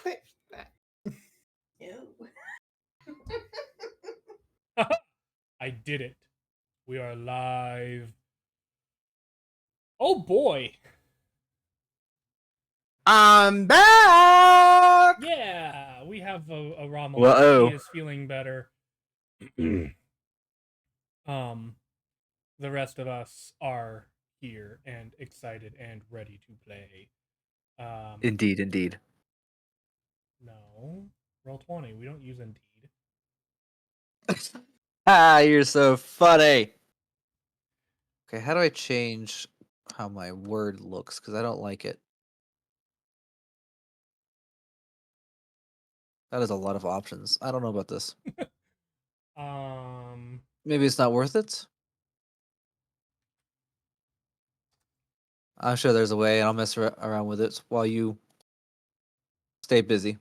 Quit. Ew. I did it. We are live. Oh boy. I'm back! Yeah, we have a Rommel. Whoa. He is feeling better. The rest of us are here and excited and ready to play. Indeed. No. Roll 20. We don't use indeed. You're so funny. Okay, how do I change how my word looks? Because I don't like it. That is a lot of options. I don't know about this. Maybe it's not worth it? I'm sure there's a way, and I'll mess around with it while you stay busy.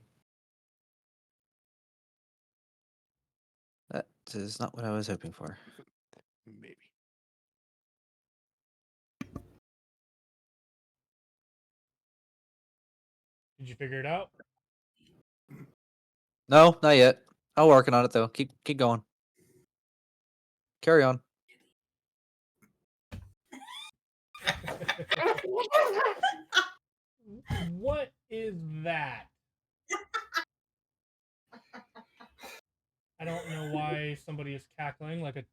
That is not what I was hoping for. Maybe. Did you figure it out? No, not yet. I'm working on it though. Keep going. Carry on. What is that? I don't know why somebody is cackling like a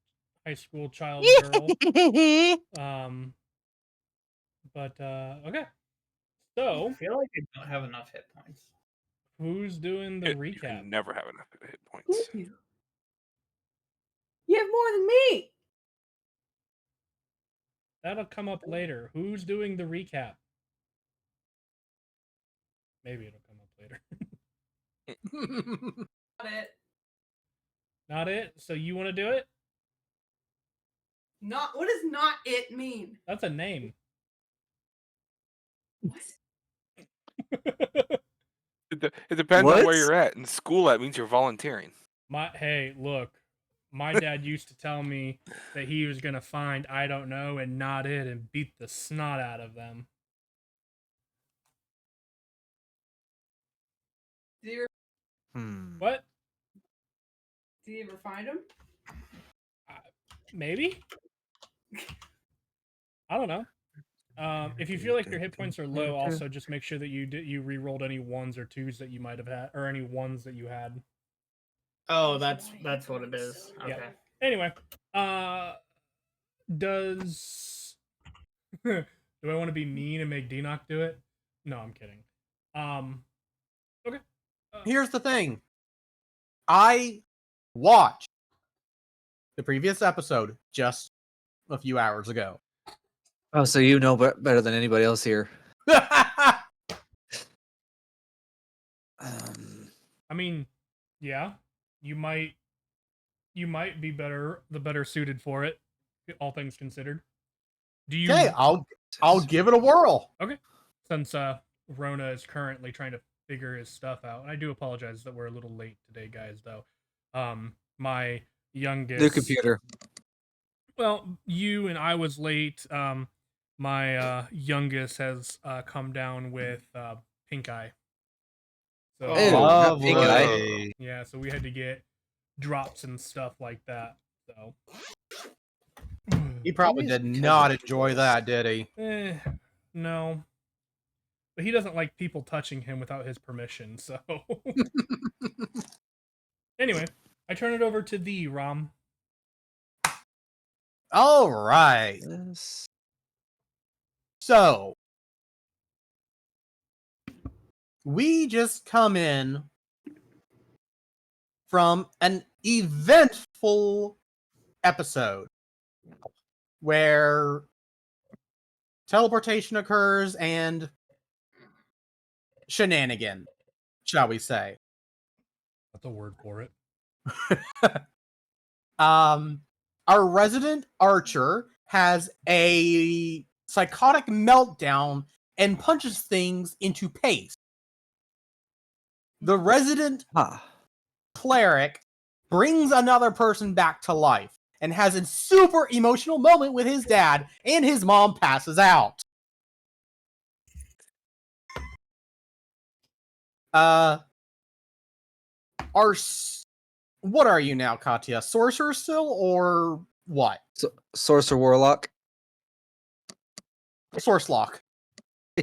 high school child girl. But okay. So I feel like I don't have enough hit points. Who's doing the You recap? can never have enough hit points. You have more than me. That'll come up later. Who's doing the recap? Maybe it'll come up later. Not it. Not it? So you want to do it? Not. What does not it mean? That's a name. What? It depends on What? where you're at. In school, that means you're volunteering. Hey, look. My dad used to tell me that he was going to find I don't know and not it and beat the snot out of them. Did you What? ever find him? Maybe? I don't know. If you feel like your hit points are low, also just make sure that you re-rolled any ones or twos that you might have had, or any ones that you had. Oh, that's what it is. Okay. Yeah. Anyway, does do I want to be mean and make Denock do it? No, I'm kidding. Okay. Here's the thing. I watched the previous episode just a few hours ago. Oh, so you know better than anybody else here. I mean, yeah, you might be better suited for it, all things considered. Do you? Okay, I'll give it a whirl. Okay. Since Rona is currently trying to figure his stuff out, and I do apologize that we're a little late today, guys. Though, my youngest New computer. Well, you and I was late. My youngest has come down with pink eye. So Ew, not pink eye. yeah, so we had to get drops and stuff like that. So He probably did not enjoy that, did he? No. But he doesn't like people touching him without his permission, so anyway, I turn it over to thee, Rom. All right. Yes. So, we just come in from an eventful episode where teleportation occurs and shenanigan, shall we say. That's a word for it. Our resident archer has a psychotic meltdown and punches things into paste. The resident cleric brings another person back to life and has a super emotional moment with his dad, and his mom passes out. What are you now, Katya? Sorcerer still, or what? Sorcerer Warlock. Source lock.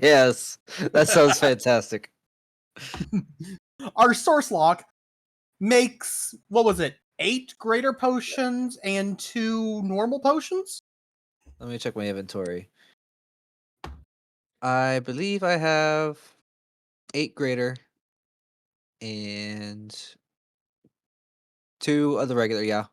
Yes, that sounds fantastic. Our source lock makes, what was it, 8 greater potions and 2 normal potions? Let me check my inventory. I believe I have 8 greater and 2 of the regular. Yeah.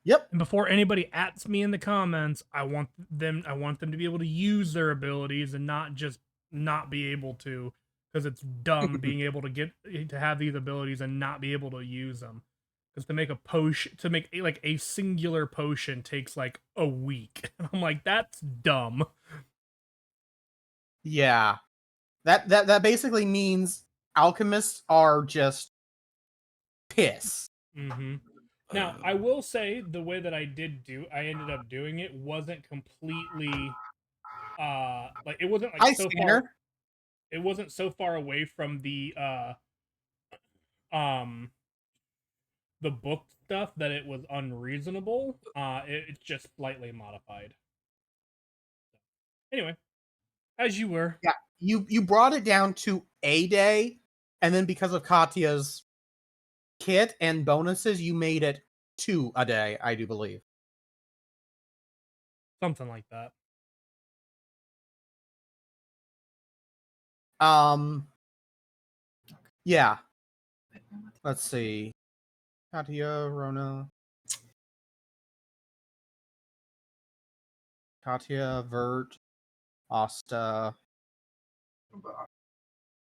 Yep. And before anybody ats me in the comments, I want them to be able to use their abilities and not just not be able to, because it's dumb being able to have these abilities and not be able to use them. Because to make a potion, to make like a singular potion takes like a week. And I'm like, that's dumb. Yeah. That basically means alchemists are just piss. Mm-hmm. Now, I will say the way that I ended up doing it wasn't completely like it wasn't like Hi, so Scanner. far, it wasn't so far away from um the book stuff that it was unreasonable. It's just slightly modified. Anyway, as you were. Yeah, you brought it down to a day, and then because of Katya's kit and bonuses, you made it 2 a day, I do believe. Something like that. Yeah. Let's see. Katya, Rona. Katya, Vert, Asta.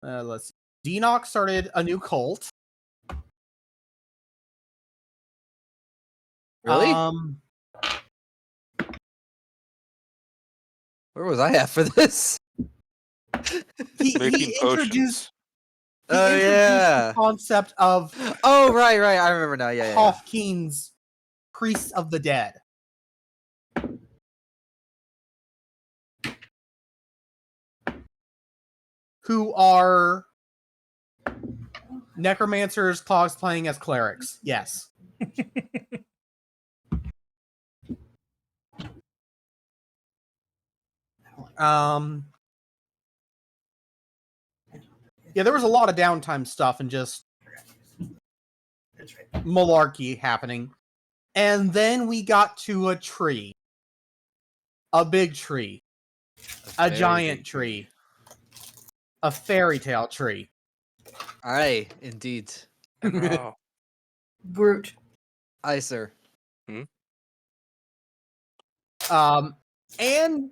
Let's see. Denox started a new cult. Really? Where was I at for this? He Making introduced potions. Oh yeah. the concept of Oh right. I remember now. Yeah. Hofkeen's Priests of the Dead. Who are necromancers cosplaying as clerics. Yes. Yeah, there was a lot of downtime stuff and just malarkey happening. And then we got to a tree. A big tree. A giant tree. A fairy tale tree. Aye, indeed. Oh. Groot. Aye, sir. And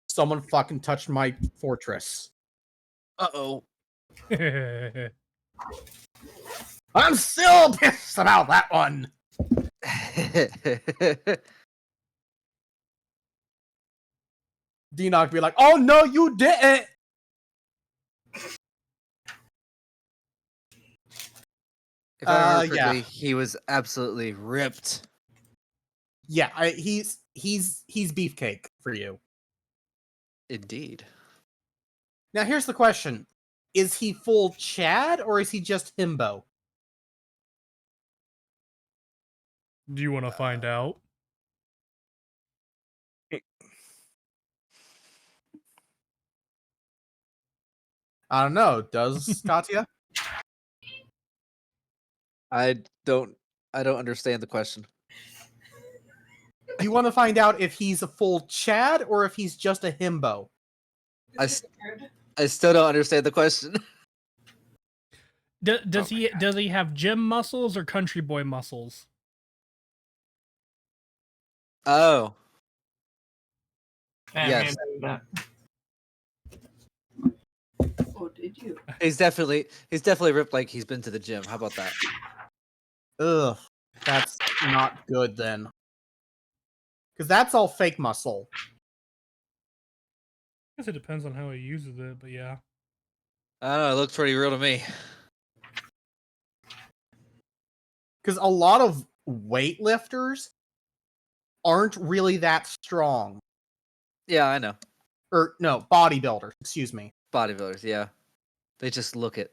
someone fucking touched my fortress. Uh-oh. I'm still pissed about that one. Denock be like, oh no, you didn't. If I remember Yeah. correctly, he was absolutely ripped. Yeah, he's beefcake for you. Indeed. Now here's the question. Is he full Chad or is he just himbo? Do you want to find out? I don't know. Does Katya? I don't understand the question. Do you want to find out if he's a full Chad or if he's just a himbo? I still don't understand the question. Does he have gym muscles or country boy muscles? Oh. Yes. Oh, did you? He's definitely ripped like he's been to the gym. How about that? Ugh, that's not good then. Because that's all fake muscle. I guess it depends on how he uses it, but yeah. I don't know, it looks pretty real to me. Because a lot of weightlifters aren't really that strong. Yeah, I know. Or, no, bodybuilders, excuse me. Bodybuilders, yeah. They just look at.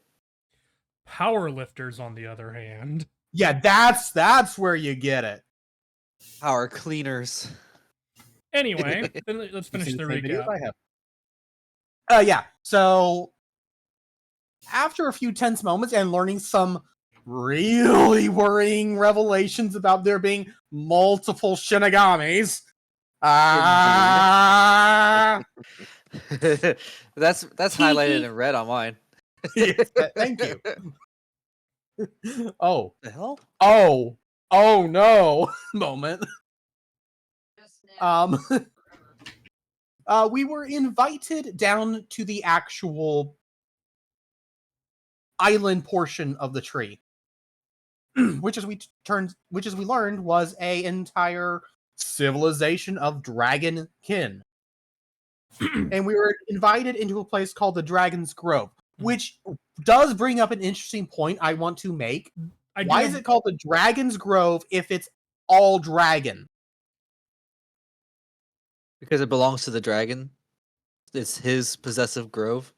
Power lifters, on the other hand, Yeah, that's where you get it. Power cleaners. anyway, then let's You've finish seen the same videos recap. I have. Yeah. So after a few tense moments and learning some really worrying revelations about there being multiple Shinigamis, That's highlighted in red on mine. yes, thank you. Oh, The hell? oh no moment. Um, we were invited down to the actual island portion of the tree, which as we learned was a entire civilization of dragon kin. And we were invited into a place called the Dragon's Grove, which does bring up an interesting point I want to make. Why is it called the Dragon's Grove if it's all dragon? Because it belongs to the dragon. It's his possessive grove.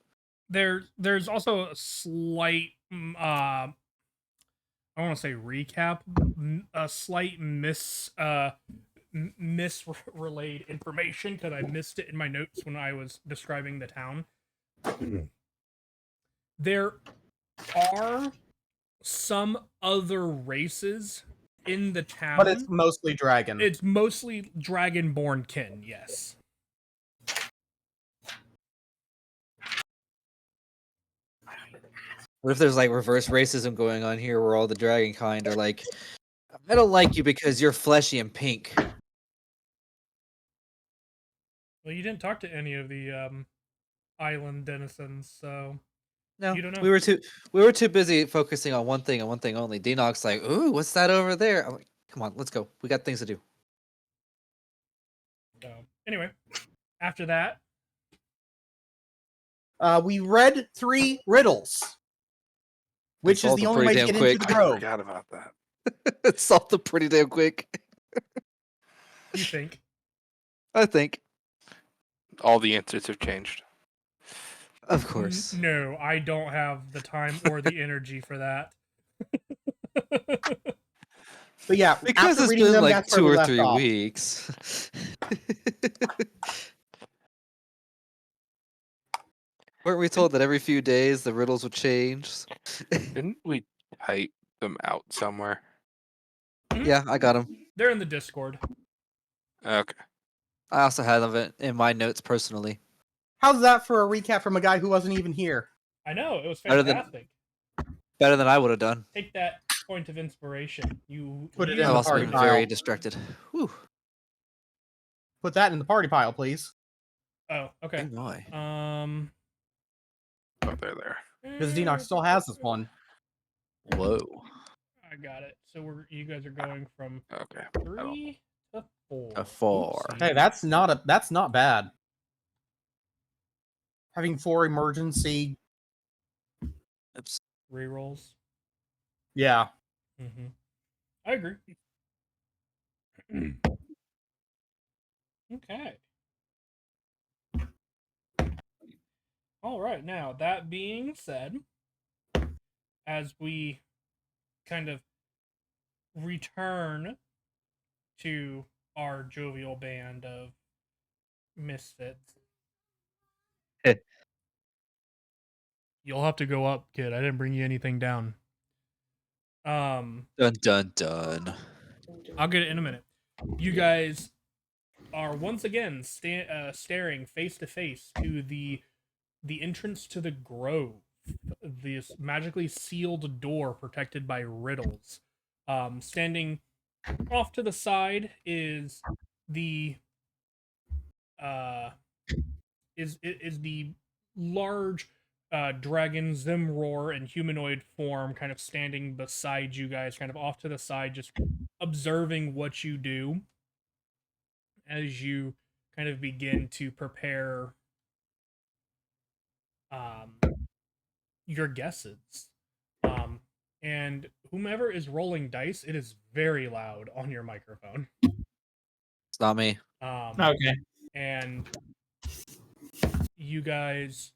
There's also a slight I want to say recap, a slight misrelayed information because I missed it in my notes when I was describing the town. There are some other races in the town, But it's mostly dragon. It's mostly dragon-born kin, yes. What if there's like reverse racism going on here where all the dragon kind are like, I don't like you because you're fleshy and pink. Well, you didn't talk to any of the island denizens, so No, you don't know. we were too busy focusing on one thing and one thing only. Denock's like, ooh, what's that over there? I'm like, come on, let's go. We got things to do. So anyway, after that, we read 3 riddles, which is solved the them only way pretty to damn get into quick. the I grove. forgot about that. It solved them pretty damn quick. you think I think. All the answers have changed. Of course. No, I don't have the time or the energy for that. But yeah, Because after it's reading been them, like that's where 2 we or left 3 off. weeks. Weren't we told that every few days the riddles would change? Didn't we type them out somewhere? Yeah, I got them. They're in the Discord. Okay. I also had them in my notes personally. How's that for a recap from a guy who wasn't even here? I know, it was Better than- fantastic. Better than I would have done. Take that point of inspiration. You Put it you- in I've the also party been pile. very distracted. Whew. Put that in the party pile, please. Oh, okay. Oh my. Oh, they're there. Because Denock still has this one. Whoa. I got it. So you guys are going from Okay. 3 to 4. A 4. Oopsie. Hey, that's not bad. Having 4 emergency, Oops. Rerolls. yeah. Mm-hmm. I agree. Okay. All right. Now, that being said, as we kind of return to our jovial band of misfits, you'll have to go up, kid. I didn't bring you anything down. Dun dun dun. I'll get it in a minute. You guys are once again staring face to face to the entrance to the grove. This magically sealed door protected by riddles. Standing off to the side is the is the large dragon Zimroar in humanoid form, kind of standing beside you guys, kind of off to the side, just observing what you do as you kind of begin to prepare your guesses. And whomever is rolling dice, it is very loud on your microphone. It's not me. Okay. And you guys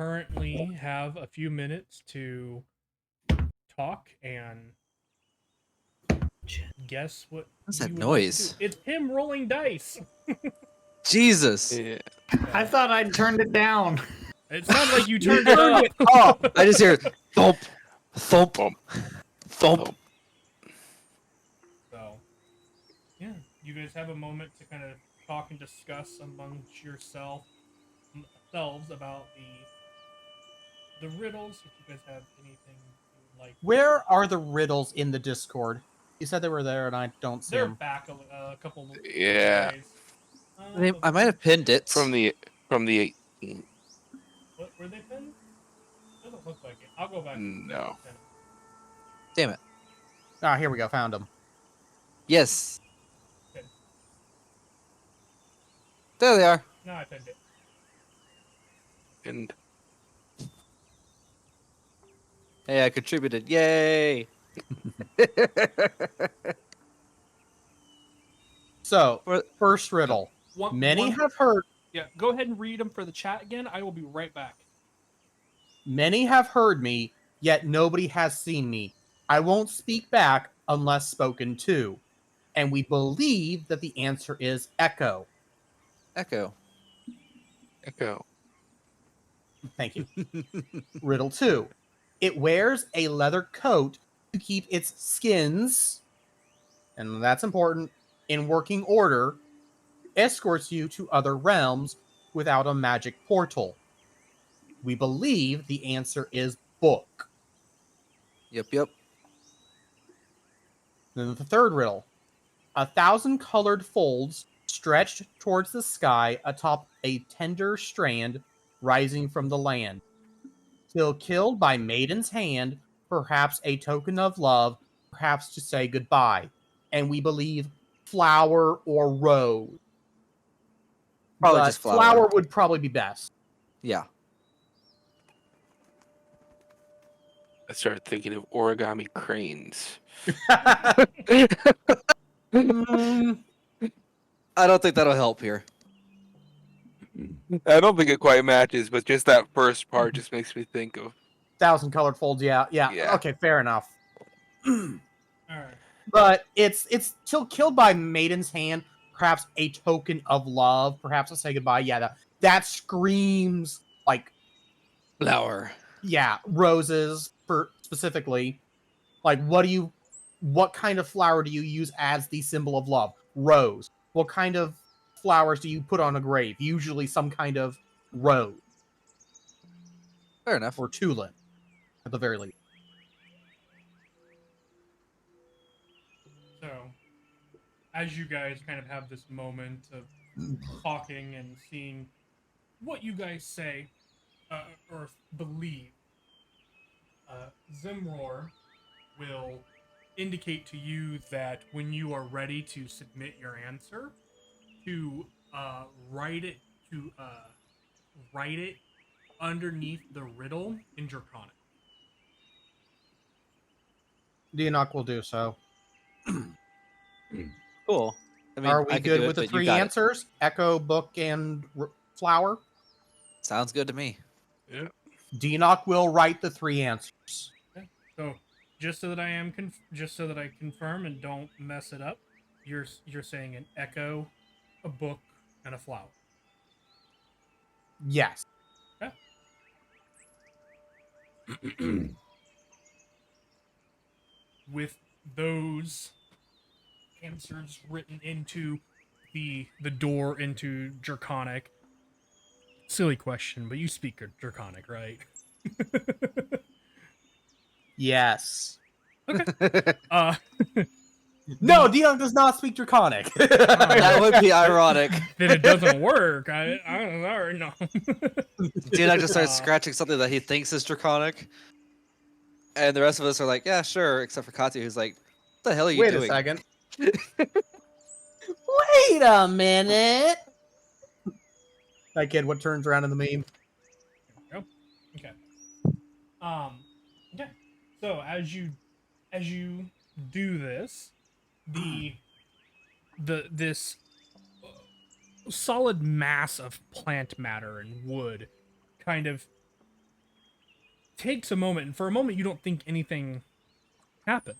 currently have a few minutes to talk and guess what What's you that would like to noise? do. It's him rolling dice. Jesus. Yeah. I thought I turned it down. It sounded like you You turned it turned up. it up. I just hear thump, thump, Bump. thump. Thump. So, yeah, you guys have a moment to kind of talk and discuss amongst yourselves about the riddles. If you guys have anything you would like. Where are the riddles in the Discord? You said they were there, and I don't see They're them. back a couple Yeah. days. I might have pinned it. From the 18th. What were they pinned? Doesn't look like it. I'll go back. No. Pin 'em. Damn it. Ah, here we go. Found them. Yes. Okay. There they are. No, I pinned it. And Hey, I contributed. Yay. So, For- first riddle. Many have heard. Yeah, go ahead and read them for the chat again. I will be right back. Many have heard me, yet nobody has seen me. I won't speak back unless spoken to. And we believe that the answer is echo. Echo. Echo. Thank you. Riddle 2. It wears a leather coat to keep its skins, and that's important, in working order, escorts you to other realms without a magic portal. We believe the answer is book. Yep. Then the third riddle. 1,000 colored folds stretched towards the sky atop a tender strand rising from the land. Till killed by maiden's hand, perhaps a token of love, perhaps to say goodbye. And we believe flower or rose. Probably But just flower. would probably be best. Yeah. I started thinking of origami cranes. Mm, I don't think that'll help here. I don't think it quite matches, but just that first part just makes me think of 1,000 colored folds, yeah. Yeah. Okay, fair enough. All right. But it's till killed by maiden's hand, perhaps a token of love, perhaps to say goodbye. Yeah, that screams like, Flower. yeah, roses for specifically. Like, what kind of flower do you use as the symbol of love? Rose. What kind of flowers do you put on a grave? Usually some kind of rose Fair enough. or tulip, at the very least. So, as you guys kind of have this moment of talking and seeing what you guys say or believe, Zimror will indicate to you that when you are ready to submit your answer, to write it underneath the riddle in Draconic. Deanoch will do so. Cool. I mean, Are we I could good do it, with the but you three got it. answers? Echo, book, and flower? Sounds good to me. yeah. Deanoch will write the three answers. Okay. So, just so that I confirm and don't mess it up, you're saying an echo, a book, and a flower. Yes. With those answers written into the door into Draconic. Silly question, but you speak Draconic, right? Yes. Uh, No, Deanoch does not speak Draconic. That would be ironic. then it doesn't work. I don't know. Deanoch just starts Uh, scratching something that he thinks is draconic. And the rest of us are like, yeah, sure, except for Katya, who's like, what the hell are you Wait doing? a second. Wait a minute. That kid, what turns around in the meme? There we go. Okay. Okay. So as you do this, this solid mass of plant matter and wood kind of takes a moment, and for a moment you don't think anything happens.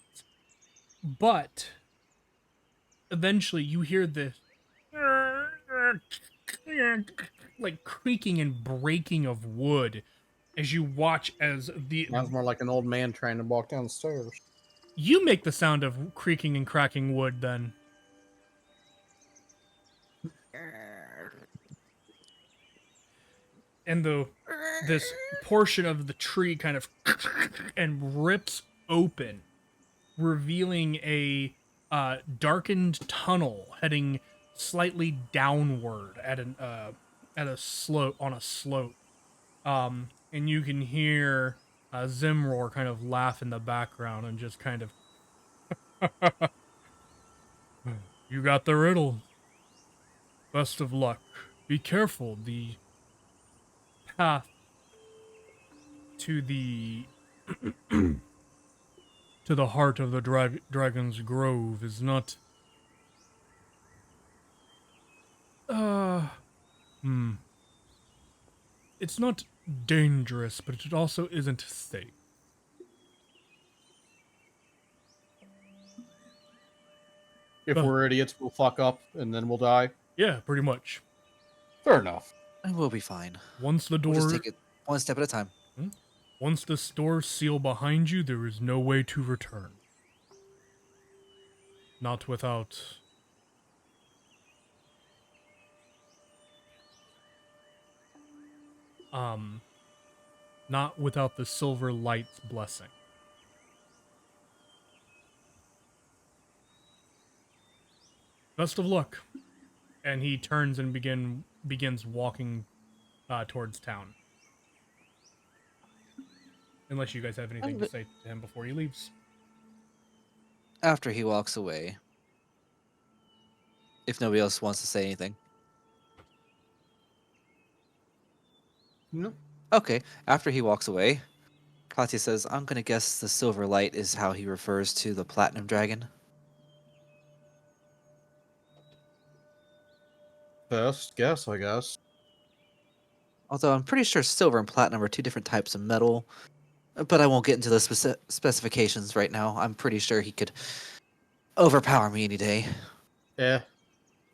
But eventually you hear this like creaking and breaking of wood as you watch as Sounds more like an old man trying to walk down the stairs. you make the sound of creaking and cracking wood then. And this portion of the tree kind of and rips open, revealing a darkened tunnel heading slightly downward at a slope on a slope. And you can hear Zimror kind of laugh in the background and just kind of, you got the riddle. Best of luck. Be careful. The path to the to the heart of the dragon's grove is not it's not dangerous, but it also isn't safe. If we're idiots, we'll fuck up and then we'll die. Yeah, pretty much. Fair enough. And we'll be fine. Once the We'll door just take it one step at a time. once the doors seal behind you, there is no way to return. Not without not without the silver light's blessing. Best of luck. And he turns and begins walking towards town. Unless you guys have anything to say to him before he leaves. After he walks away, if nobody else wants to say anything. No. Okay, after he walks away, Katya says, I'm going to guess the silver light is how he refers to the platinum dragon. Best guess, I guess. Although I'm pretty sure silver and platinum are two different types of metal. But I won't get into the specifications right now. I'm pretty sure he could overpower me any day. Yeah.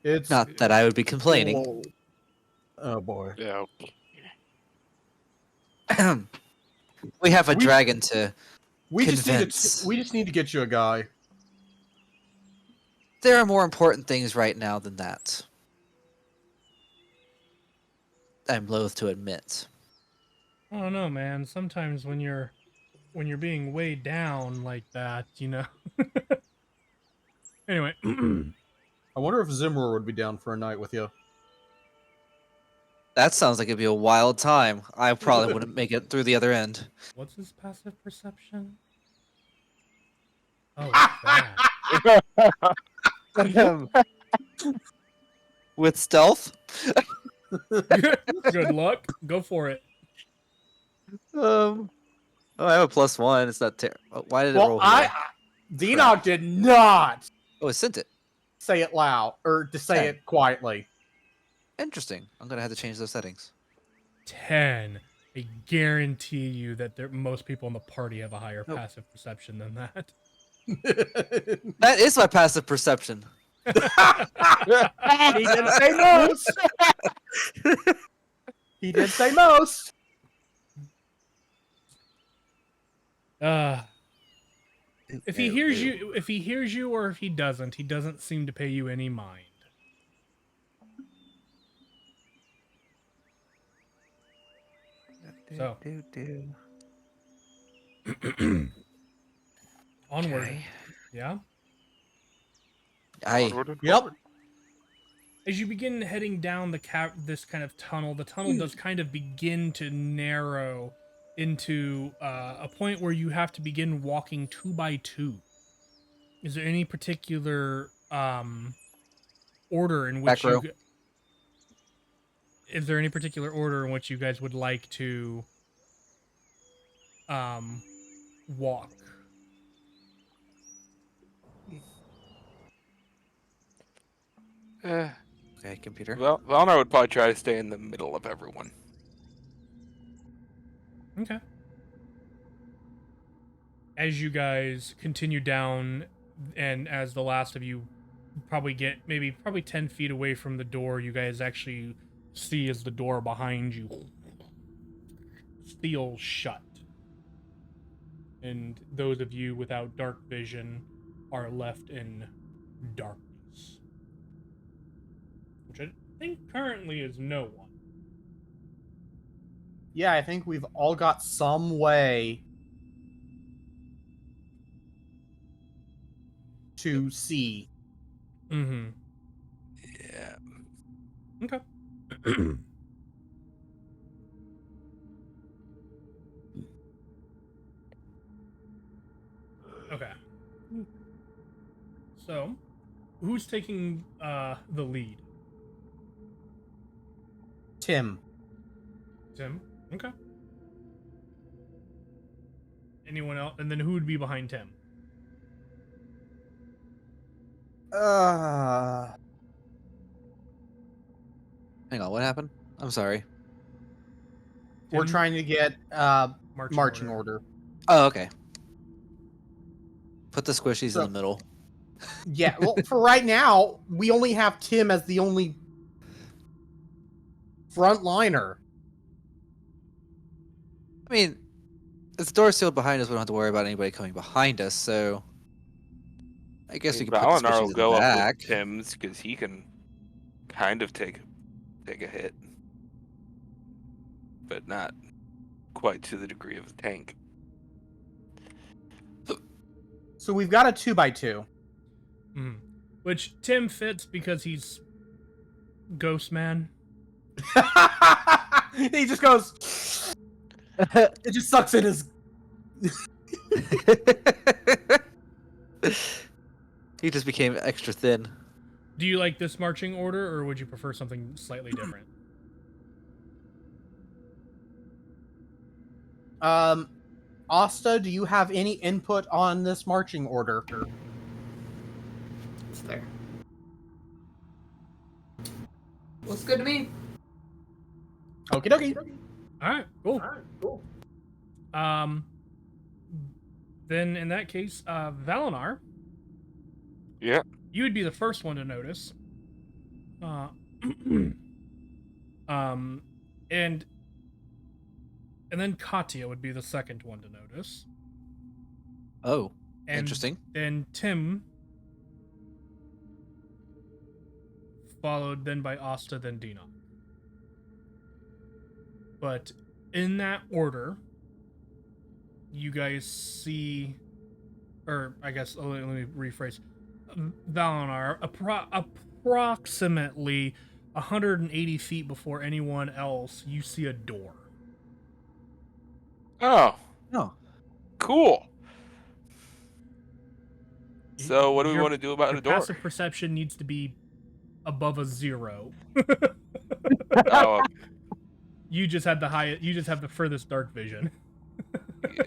It's Not that I would be complaining. Oh boy. Yeah. We have a dragon to We convince. we just need to get you a guy. There are more important things right now than that. I'm loath to admit. I don't know, man. Sometimes when you're being weighed down like that, you know. Anyway, I wonder if Zimmer would be down for a night with you. That sounds like it'd be a wild time. I probably wouldn't make it through the other end. what's his passive perception? Oh, that. With stealth? Good luck. Go for it. Oh, I have a +1. It's not terrible. Why did it Well, roll? Here? Denock did not Oh, it sent it. say it loud or to say Okay. it quietly. Interesting. I'm gonna have to change those settings. 10. I guarantee you that most people in the party have a higher passive perception than that. That is my passive perception. He did say most. He did say most. If he hears you or if he doesn't seem to pay you any mind. So. Onward. Okay. Yeah? Onward and Yep. forward. As you begin heading down this kind of tunnel, the tunnel does kind of begin to narrow into a point where you have to begin walking 2 by 2. Is there any particular order in which Back row. is there any particular order in which you guys would like to walk? Okay, computer. Well, Valnar would probably try to stay in the middle of everyone. Okay. as you guys continue down, and as the last of you probably get probably 10 feet away from the door, you guys actually see as the door behind you seals shut. And those of you without dark vision are left in darkness. Which I think currently is no one. Yeah, I think we've all got some way to see. Mm-hmm. Yeah. Okay. Okay. So, who's taking the lead? Tim. Tim? Okay. Anyone else? And then who would be behind Tim? Uh, Hang on, what happened? I'm sorry. we're Tim? trying to get marching order. Oh, okay. Put the squishies So- in the middle. Yeah, well, for right now, we only have Tim as the only frontliner. I mean, it's door sealed behind us. We don't have to worry about anybody coming behind us. So, I guess we can put the Valinar squishies will in go the up back. with Tim's because he can kind of take a hit, but not quite to the degree of a tank. So we've got a 2x2. Mm-hmm. Which Tim fits because he's Ghost Man. He just goes. It just sucks in his. He just became extra thin. Do you like this marching order, or would you prefer something slightly different? Asta, do you have any input on this marching order? It's there. Looks good to me. Okie dokie. All right, cool. Then in that case, Valinar, Yeah. you would be the first one to notice. And then Katya would be the second one to notice. Oh, And interesting. then Tim, followed then by Asta, then Dina. But in that order, you guys see, or I guess let me rephrase, Valinar, approximately 180 feet before anyone else, you see a door. Oh, Oh, cool. So what do we Your- want to do about Your the door? passive perception needs to be above a 0. Oh, You just have the highest. You just have the furthest dark vision.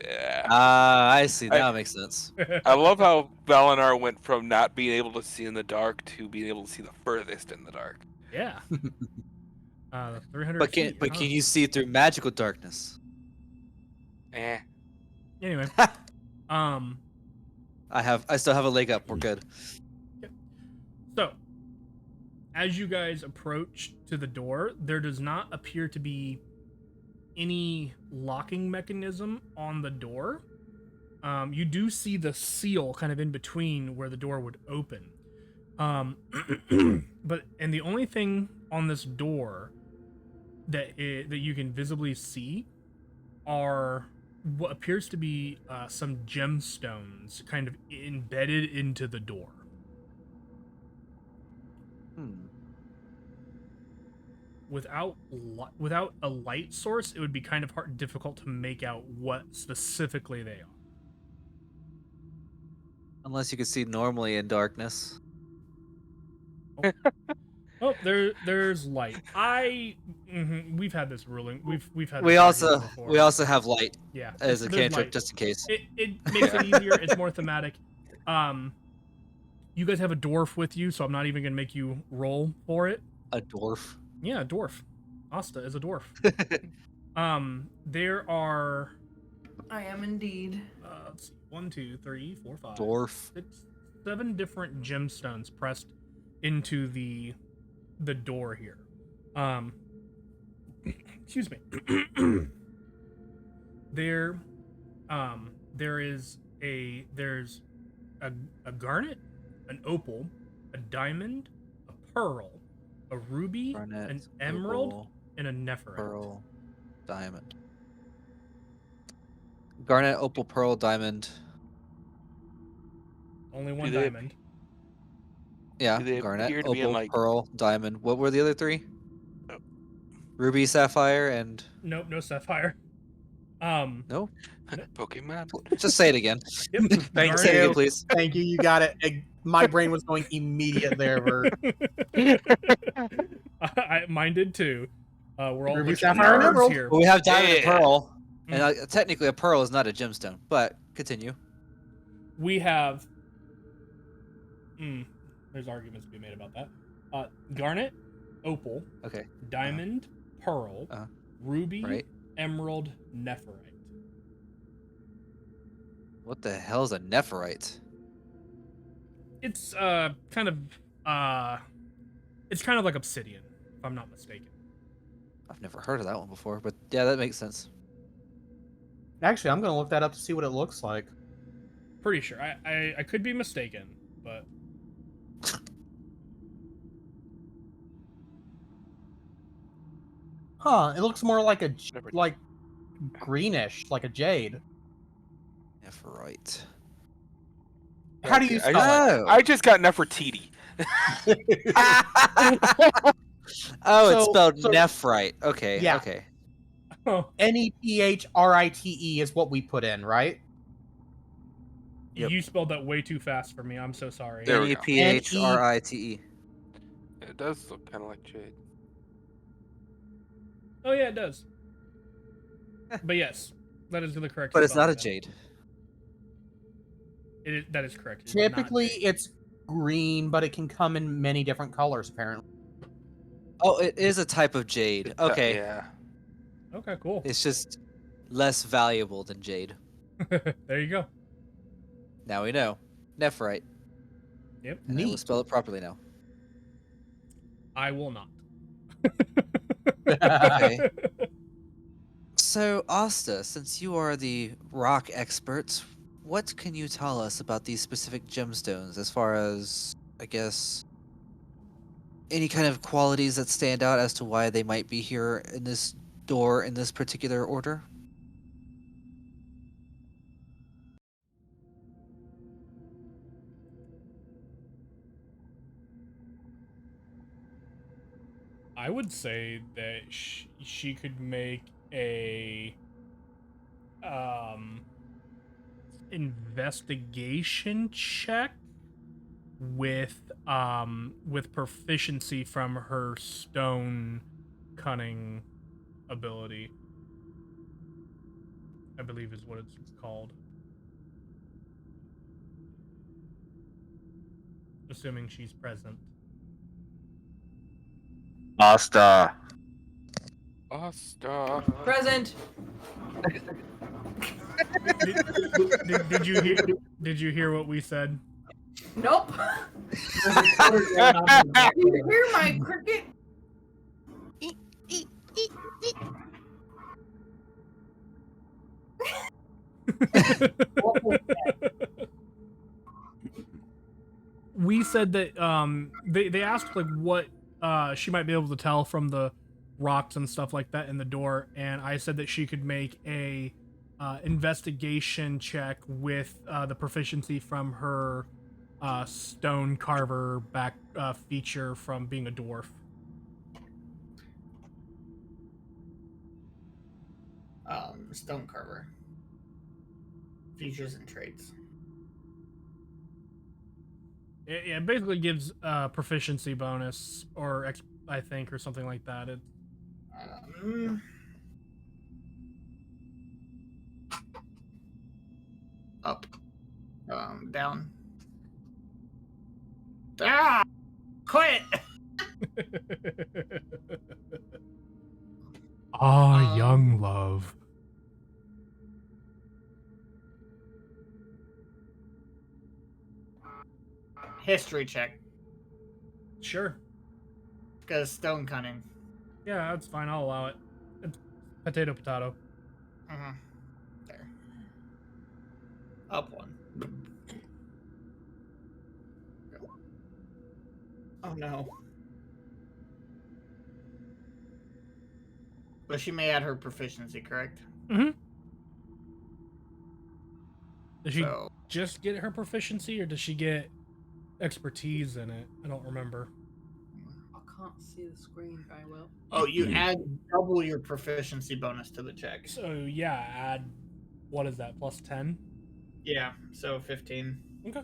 yeah. I see. Now it makes sense. I love how Valinar went from not being able to see in the dark to being able to see the furthest in the dark. Yeah. 300 But feet. can you see through magical darkness? Eh. Anyway. I still have a leg up. We're good. So, as you guys approach to the door, there does not appear to be any locking mechanism on the door. You do see the seal kind of in between where the door would open. But the only thing on this door that you can visibly see are what appears to be some gemstones kind of embedded into the door. Without a light source, it would be kind of difficult to make out what specifically they are. Unless you could see normally in darkness. Oh, there's light. We've had this ruling. We've had. We this also argument before. we also have light yeah as a there's cantrip light. just in case. It makes it easier. It's more thematic. You guys have a dwarf with you, so I'm not even gonna make you roll for it. A dwarf. Yeah, a dwarf. Asta is a dwarf. There are. I am indeed. Let's see. 1, 2, 3, 4, 5, Dwarf. 6, 7 different gemstones pressed into the door here. Excuse me. There's a garnet, an opal, a diamond, a pearl, a ruby, Garnet, an emerald, opal, and a nephrite. pearl, diamond. Garnet, opal, pearl, diamond. Only one Do they- diamond. Yeah, Do they garnet, appear to be in, opal, like- pearl, diamond. What were the other three? Oh. Ruby, sapphire, and Nope, no sapphire. no. Pokemon. Just say it again. Yep. Thank Say it you. again, please. Thank you. You got it. My brain was going immediate there. Vert. Mine did too. We're all Ruby, a bunch of sapphire, and nerds emerald. here. Well, we have diamond and Yeah. pearl, and technically a pearl is not a gemstone. But continue. We have. There's arguments to be made about that. Garnet, opal, Okay. diamond, pearl, ruby, Right. emerald, nephrite. What the hell is a nephrite? It's kind of like obsidian, if I'm not mistaken. I've never heard of that one before, but yeah, that makes sense. Actually, I'm going to look that up to see what it looks like. Pretty sure. I could be mistaken, but Huh? It looks more like Never- like greenish, like a jade. Nephrite. How do you Okay, spell it? I just got Nefertiti. Oh, it's So- spelled so- nephrite. Okay. Yeah. Okay. Nephrite is what we put in, right? Yep. you spelled that way too fast for me. I'm so sorry. There we go. Nephrite. It does look kind of like jade. Oh yeah, it does. But yes, that is the correct. But it's not a spelling. jade. That is correct. It is not Typically, jade. it's green, but it can come in many different colors. Apparently, Oh, it is a type of jade. Okay. Yeah. Okay, cool. It's just less valuable than jade. There you go. Now we know. Nephrite. Yep. And I will Neat. spell it properly now. I will not. Okay. So, Asta, since you are the rock expert, what can you tell us about these specific gemstones as far as, I guess, any kind of qualities that stand out as to why they might be here in this door in this particular order? I would say that she could make a investigation check with proficiency from her stone cunning ability. I believe is what it's called. Assuming she's present. Asta. Asta. Present. Did you hear what we said? Nope. Did you hear my cricket? We said that they asked like what she might be able to tell from the rocks and stuff like that in the door, and I said that she could make a investigation check with the proficiency from her stone carver back feature from being a dwarf. Stone carver. Features and traits. It basically gives proficiency bonus or I think or something like that. Up. Down. Ah! Quit! Ah, young love. history check Sure. because stone cunning. Yeah, that's fine. I'll allow it. It's potato, potato. Mm-hmm. There. Up one. Oh no. But she may add her proficiency, correct? Mm-hmm. Does she So just get her proficiency, or does she get expertise in it? I don't remember. I can't see the screen very well. oh, you add double your proficiency bonus to the check. So yeah, add what is that? Plus 10. Yeah, so 15. Okay.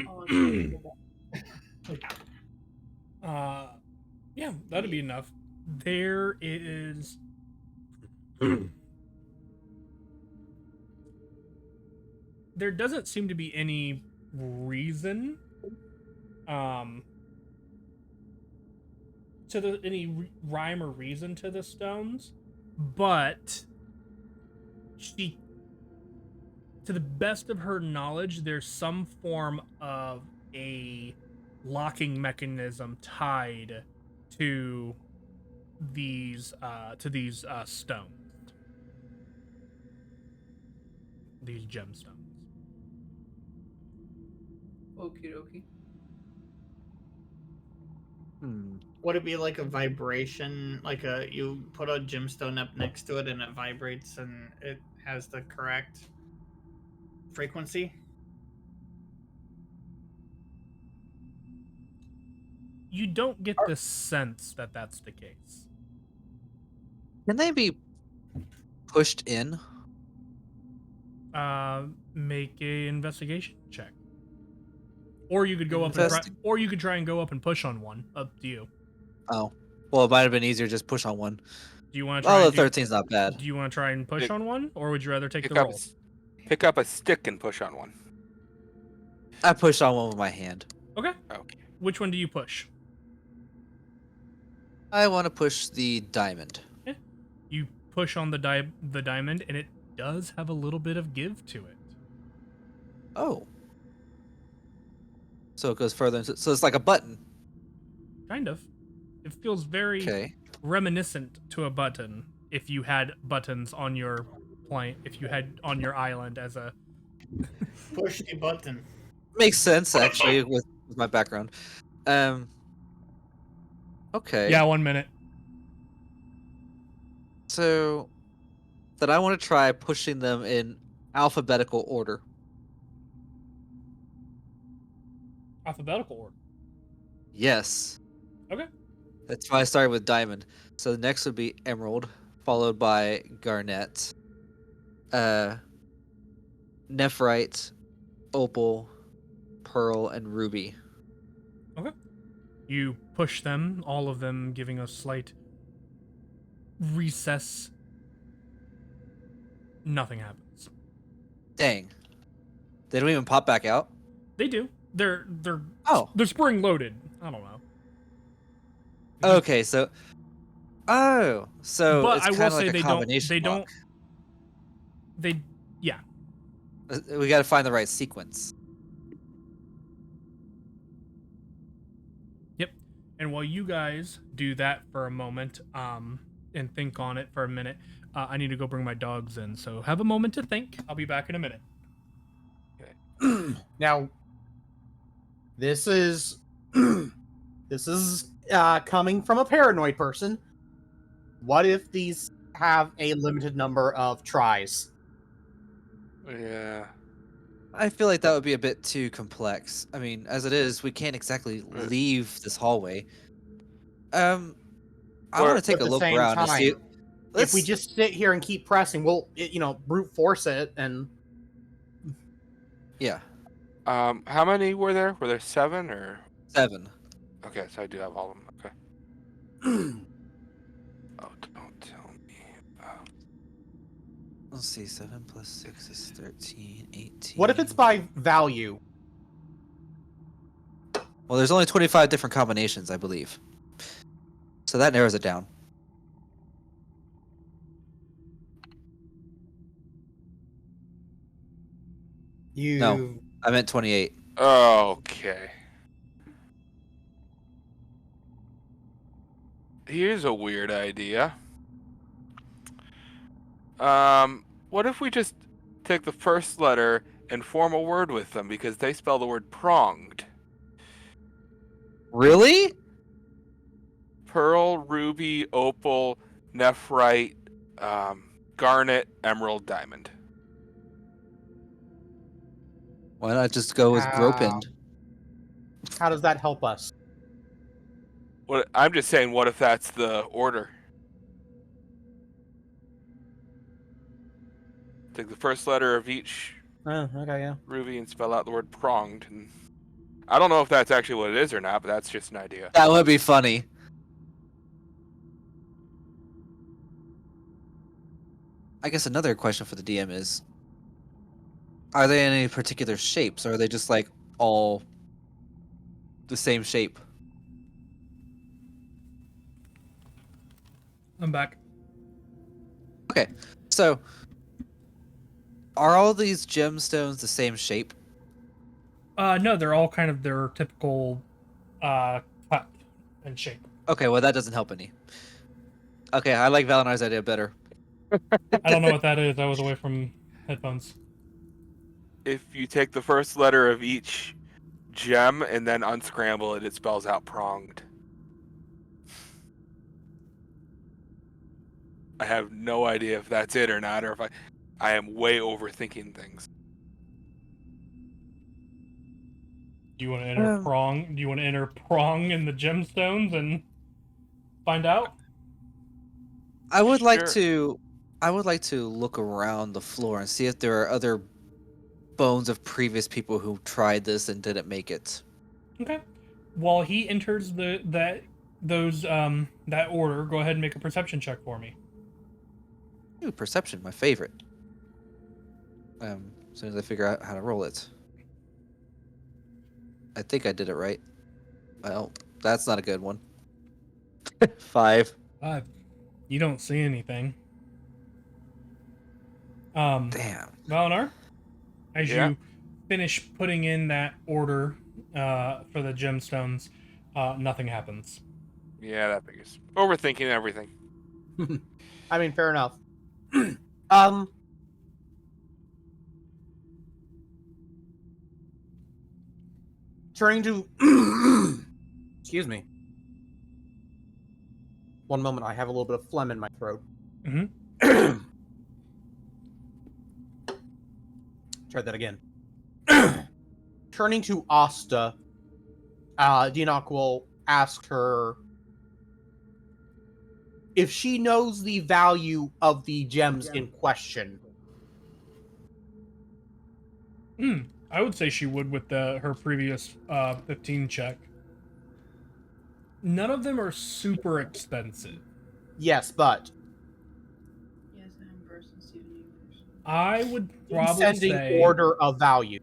Oh, I'm sorry. Yeah, that'd be enough. There is. There doesn't seem to be any reason, to any rhyme or reason to the stones, but she, to the best of her knowledge, there's some form of a locking mechanism tied to these stones, these gemstones. Okie dokie. Would it be like a vibration, like you put a gemstone up next to it and it vibrates and it has the correct frequency? You don't get the sense that that's the case. Can they be pushed in? Make a investigation check, or you could go up and try, or you could try and go up and push on one. Up to you. Oh, well, it might have been easier just push on one. Do you want to try? Oh, the 13's not bad. Do you want to try and push on one, or would you rather take the roll? Pick up a stick and push on one. I pushed on one with my hand. Okay. Okay. Which one do you push? I want to push the diamond. Yeah. You push on the diamond, and it does have a little bit of give to it. Oh. So it goes further into, so it's like a button. Kind of. It feels very reminiscent to a button if you had buttons on your plane, if you had on your island as a Push the button. Makes sense actually with my background. Okay. Yeah, 1 minute. So then I want to try pushing them in alphabetical order. Alphabetical order. Yes. Okay. That's why I started with diamond. So the next would be emerald, followed by garnet, nephrite, opal, pearl, and ruby. Okay. You push them, all of them giving a slight recess. Nothing happens. Dang. They don't even pop back out? They do. They're Oh. they're spring loaded. I don't know. Okay, so so But it's I kind will of like say a combination block. Yeah. We got to find the right sequence. Yep. And while you guys do that for a moment, and think on it for a minute, I need to go bring my dogs in. So have a moment to think. I'll be back in a minute. Now, this is coming from a paranoid person. What if these have a limited number of tries? Yeah. I feel like that would be a bit too complex. I mean, as it is, we can't exactly leave this hallway. I want to take a look around and see. If we just sit here and keep pressing, we'll brute force it and. Yeah. How many were there? Were there 7 or 7? Okay, so I do have all of them. Okay. Oh, don't tell me. Let's see. 7 plus 6 is 13, 18. What if it's by value? Well, there's only 25 different combinations, I believe. So that narrows it down. No, I meant 28. Okay. Here's a weird idea. What if we just take the first letter and form a word with them because they spell the word pronged? Really? Pearl, ruby, opal, nephrite, garnet, emerald, diamond. Why not just go with groped? How does that help us? What I'm just saying, what if that's the order? Take the first letter of each Okay, yeah. ruby and spell out the word pronged. And I don't know if that's actually what it is or not, but that's just an idea. That would be funny. I guess another question for the DM is, are they in any particular shapes, or are they just like all the same shape? I'm back. Okay, so are all these gemstones the same shape? No, they're all kind of their typical cut and shape. Okay, well that doesn't help any. Okay, I like Valinar's idea better. I don't know what that is. I was away from headphones. If you take the first letter of each gem and then unscramble it, it spells out pronged. I have no idea if that's it or not, or if I am way overthinking things. Do you want to enter prong? Do you want to enter prong in the gemstones and find out? I would like Sure. to. I would like to look around the floor and see if there are other bones of previous people who tried this and didn't make it. Okay. While he enters that order, go ahead and make a perception check for me. Ooh, perception, my favorite. As soon as I figure out how to roll it. I think I did it right. Well, that's not a good one. 5. You don't see anything. Damn. Valinar, as Yeah. you finish putting in that order for the gemstones, nothing happens. Yeah, that figures. Overthinking everything. I mean, fair enough. Turning to excuse me. One moment, I have a little bit of phlegm in my throat. Mm-hmm. Try that again. Turning to Asta, Dinok will ask her if she knows the value of the gems in question. I would say she would with her previous 15 check. None of them are super expensive. Yes, but Yes, I am versus you first. I would probably descending say order of value.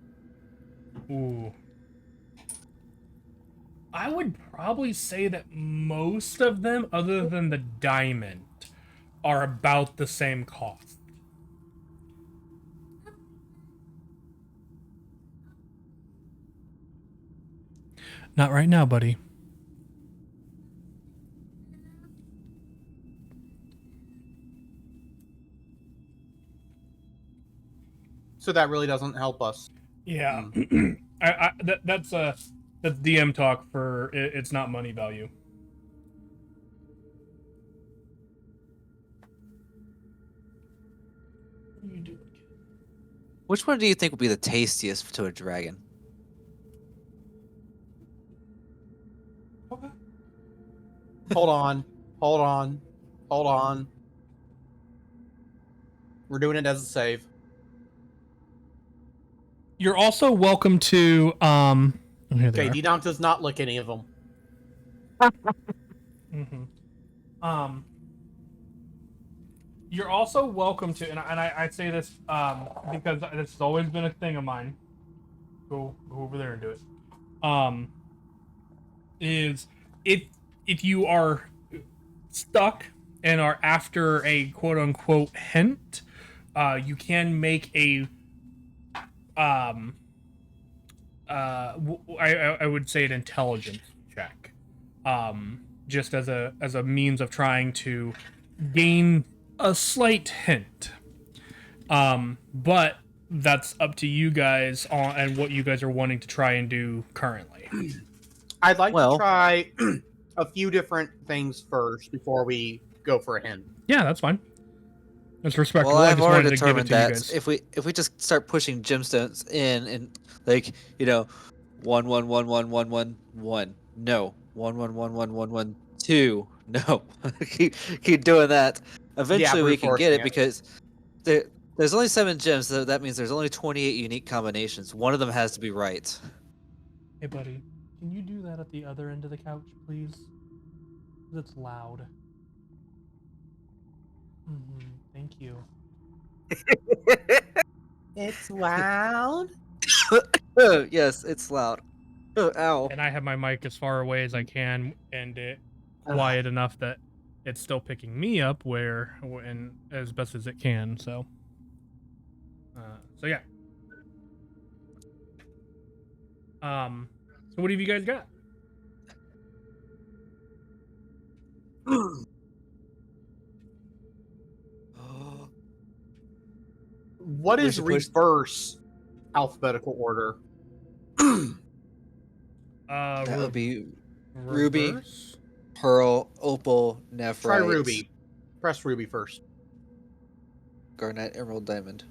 Ooh. I would probably say that most of them, other than the diamond, are about the same cost. Not right now, buddy. So that really doesn't help us. Yeah. That's DM talk for it's not money value. What are you doing, kid? Which one do you think would be the tastiest to a dragon? Okay. Hold on. Hold on. Hold on. We're doing it as a save. You're also welcome to oh, here they Okay, are. Dinok does not lick any of them. Mm-hmm. You're also welcome to, and I say this because this has always been a thing of mine. Go over there and do it. Is if you are stuck and are after a quote unquote hint, you can make a I would say an intelligence check, just as a means of trying to gain a slight hint. But that's up to you guys on and what you guys are wanting to try and do currently. I'd like Well- to try a few different things first before we go for a hint. Yeah, that's fine. That's respectable. Well, I I've just already wanted to give it determined to you that guys. if we just start pushing gemstones in and like, you know, 1 1 1 1 1 1, no, 1 1 1 1 1 1 2, no, keep doing that. Eventually, we brute can get forcing it it. because there's only 7 gems, so that means there's only 28 unique combinations. One of them has to be right. Hey, buddy, can you do that at the other end of the couch, please? That's loud. Thank you. It's loud. Yes, it's loud. Ow. And I have my mic as far away as I can, and it quiet enough that it's still picking me up and as best as it can. So yeah. So what have you guys got? What We is should push- reverse alphabetical order? That would be Ruby, Ruby. Pearl, Opal, Nephrite. Try Ruby. Press Ruby first. Garnet, Emerald, Diamond.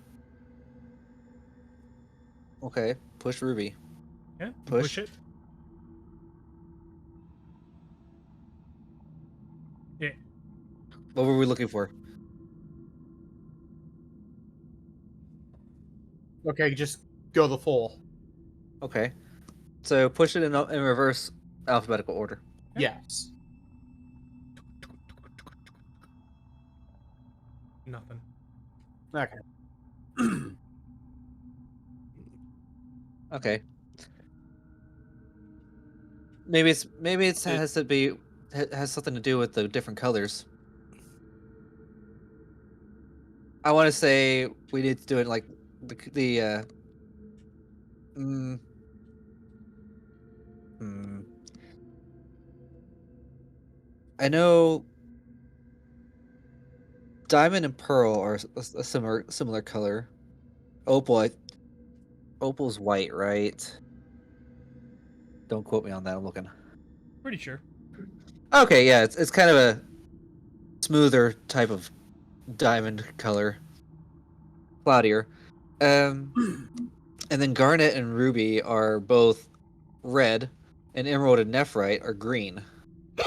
Okay, push Ruby. Yeah, Push. push it. Yeah. What were we looking for? Okay, just go the full. Okay. So push it in reverse alphabetical order. Yes. Nothing. Okay. Okay. Maybe it has something to do with the different colors. I want to say we need to do it like the I know diamond and pearl are a similar color. Opal's white, right? Don't quote me on that. I'm looking. Pretty sure. Okay, yeah, it's kind of a smoother type of diamond color, cloudier. And then garnet and ruby are both red, and emerald and nephrite are green.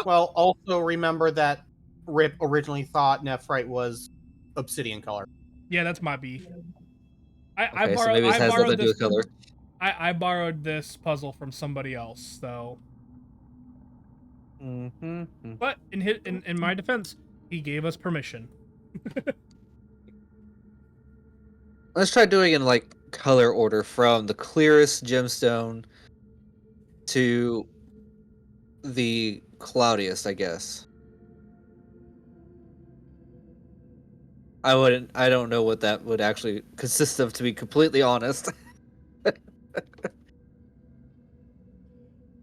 Well, also remember that Rip originally thought Nephrite was obsidian color. Yeah, that's my B. I Okay, so borrowed. maybe it I has nothing borrowed to do this. with color. I borrowed this puzzle from somebody else, so. Mm-hmm. But in my defense, he gave us permission. Let's try doing it in like color order from the clearest gemstone to the cloudiest, I guess. I don't know what that would actually consist of, to be completely honest.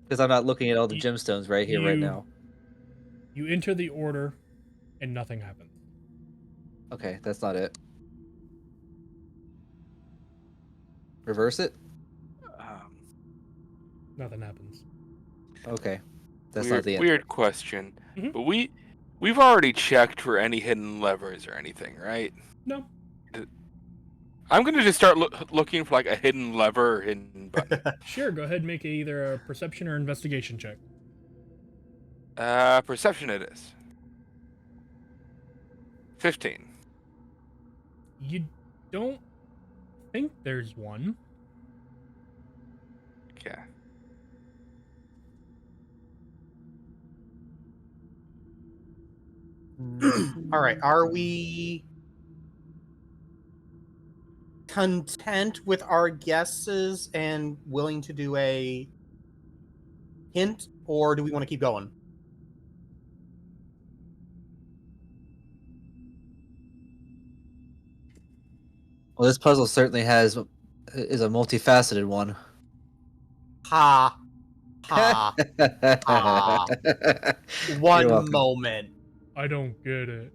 Because I'm not looking at all the You- gemstones right here, right now. You enter the order, and nothing happens. Okay, that's not it. Reverse it? Nothing happens. Okay. That's weird, not the end. weird question. Mhm. But we've already checked for any hidden levers or anything, right? No. I'm gonna just start looking for like a hidden lever or hidden button. Sure, go ahead and make either a perception or investigation check. Perception it is. 15. You don't think there's one. Okay. All right. Are we content with our guesses and willing to do a hint, or do we want to keep going? Well, this puzzle certainly is a multifaceted one. Ha. Ha. Ah. You're One welcome. moment. I don't get it.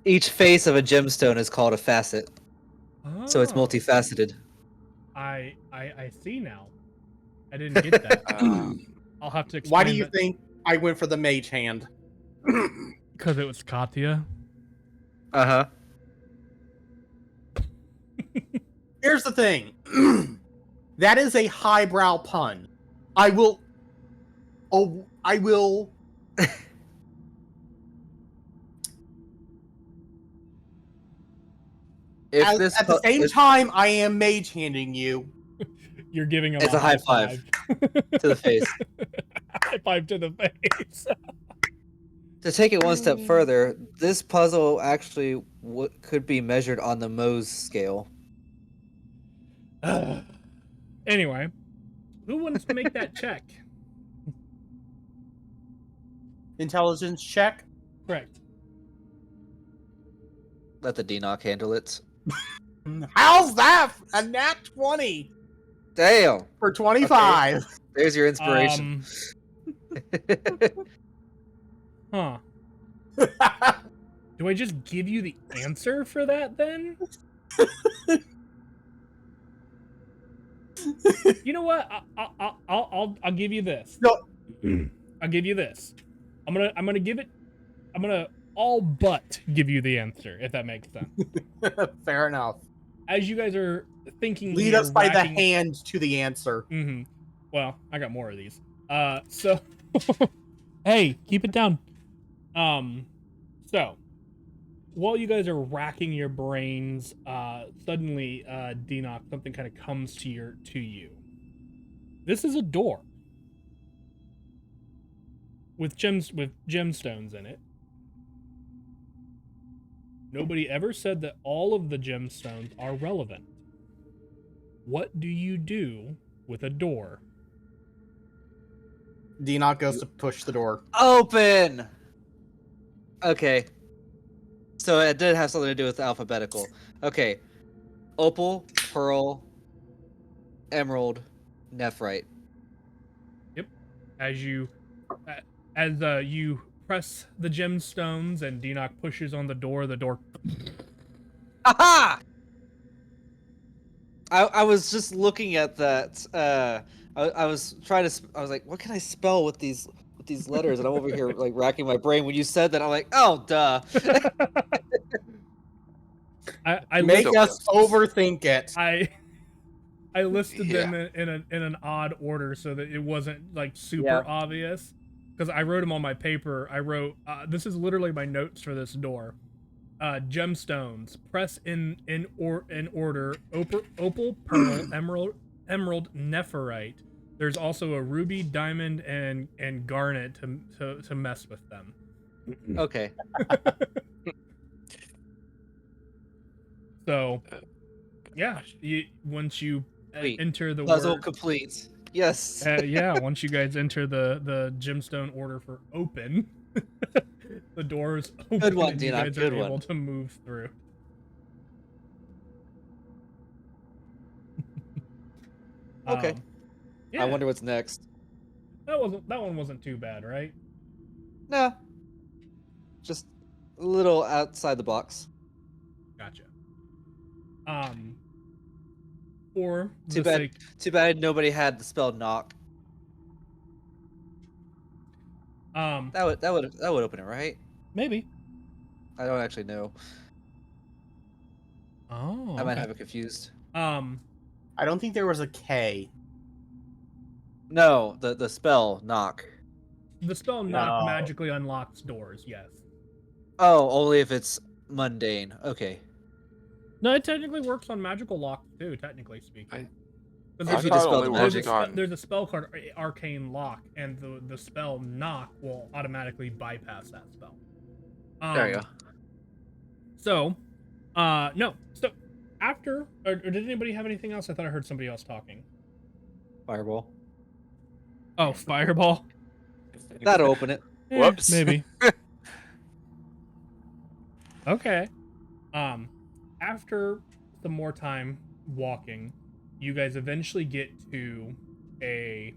Each face of a gemstone is called a facet, so it's Oh, multifaceted. I see now. I didn't get that. I'll have to explain. Why do you think I went for the mage hand? Because it was Katya. Uh-huh. Here's the thing. That is a highbrow pun. I will. Oh, I will. If At this the same time, I am mage handing you. You're giving him It's a high five to the face. High five to the face. To take it one step further, this puzzle actually could be measured on the Mohs scale. Anyway, who wants to make that check? Intelligence check. Correct. Let the DNOC handle it. How's that? A nat 20 Damn! for 25. There's your inspiration. Huh. Do I just give you the answer for that then? You know what? I'll give you this. No. I'll give you this. I'm gonna all but give you the answer, if that makes sense. Fair enough. As you guys are thinking, Lead you're us by the racking- hand to the answer. Mm-hmm. Well, I got more of these. So hey, keep it down. So while you guys are racking your brains, suddenly, Denoc, something kind of comes to you. This is a door with gemstones in it. Nobody ever said that all of the gemstones are relevant. What do you do with a door? Denoc goes to push the door. Open! Okay. So it did have something to do with the alphabetical. Okay. Opal, pearl, emerald, nephrite. Yep. As you press the gemstones and Denoc pushes on the door Aha! I was just looking at that. I was trying to. I was like, what can I spell with these letters? And I'm over here like racking my brain. When you said that, I'm like, oh, duh. I Make listed, us overthink it. I listed them Yeah. in an odd order so that it wasn't like super Yeah. obvious. Because I wrote them on my paper. I wrote, this is literally my notes for this door. Gemstones. Press in order. Opal, pearl, emerald, nephrite. There's also a ruby, diamond, and garnet to mess with them. Okay. So, yeah, once you Sweet. enter the Puzzle word, complete. Yes. yeah, once you guys enter the gemstone order for open, the doors open Good one, and you Denoc, guys good are one. able to move through. Okay. Yeah, I wonder what's next. that one wasn't too bad, right? No. Just a little outside the box. Gotcha. For Too the bad. sake, Too bad nobody had the spell knock. That would open it, right? maybe. I don't actually know. Oh, I might okay. have it confused. I don't think there was a K. No, the spell knock. The spell knock No. magically unlocks doors. Yes. Oh, only if it's mundane. Okay. No, it technically works on magical lock too. Technically speaking. If There's you a- dispel only the works magic. on- There's a spell called Arcane Lock, and the spell Knock will automatically bypass that spell. There you go. So, no. So, after, or did anybody have anything else? I thought I heard somebody else talking. Fireball. Oh, Fireball? That'll open it. Whoops. Maybe. Okay. After some more time walking, you guys eventually get to a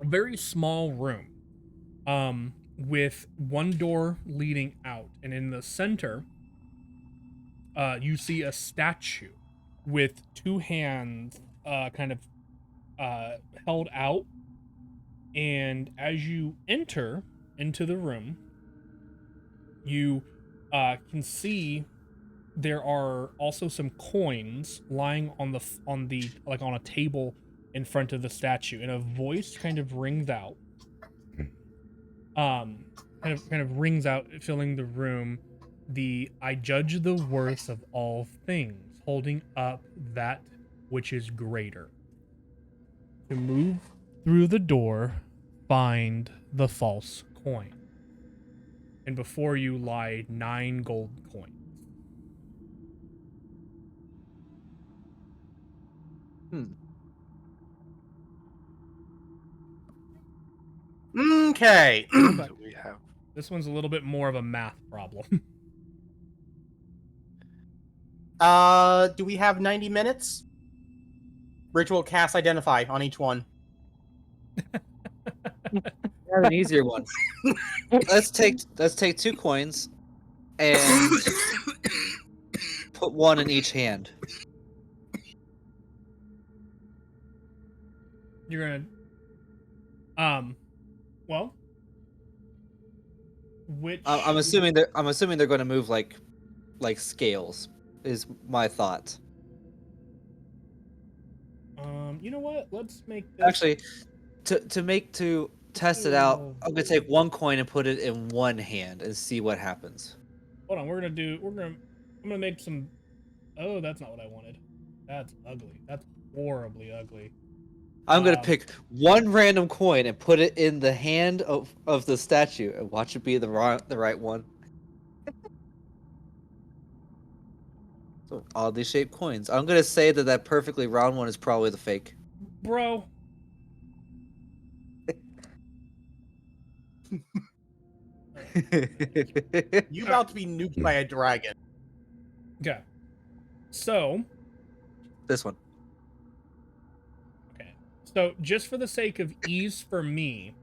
very small room, with one door leading out, and in the center, you see a statue with two hands, kind of held out. And as you enter into the room, you can see there are also some coins lying on the like on a table in front of the statue, and a voice kind of rings out, kind of rings out, filling the room. I judge the worth of all things, holding up that which is greater. To move through the door, find the false coin. And before you lie 9 gold coins. Okay. Do we have? This one's a little bit more of a math problem. Do we have 90 minutes? Ritual cast identify on each one. Have an easier one. let's take 2 coins and put one in each hand. You're gonna, well, which I'm assuming they're going to move like scales. Is my thought. you know what? Let's make this. Actually, to test it out, I'm gonna take 1 coin and put it in one hand and see what happens. Hold on, I'm gonna make some. Oh, that's not what I wanted. That's ugly. That's horribly ugly. I'm gonna pick 1 random coin and put it in the hand of the statue and watch it be the right one. So oddly shaped coins. I'm gonna say that perfectly round one is probably the fake. Bro. You about to be nuked by a dragon. Okay. So. This one. Okay. So just for the sake of ease for me,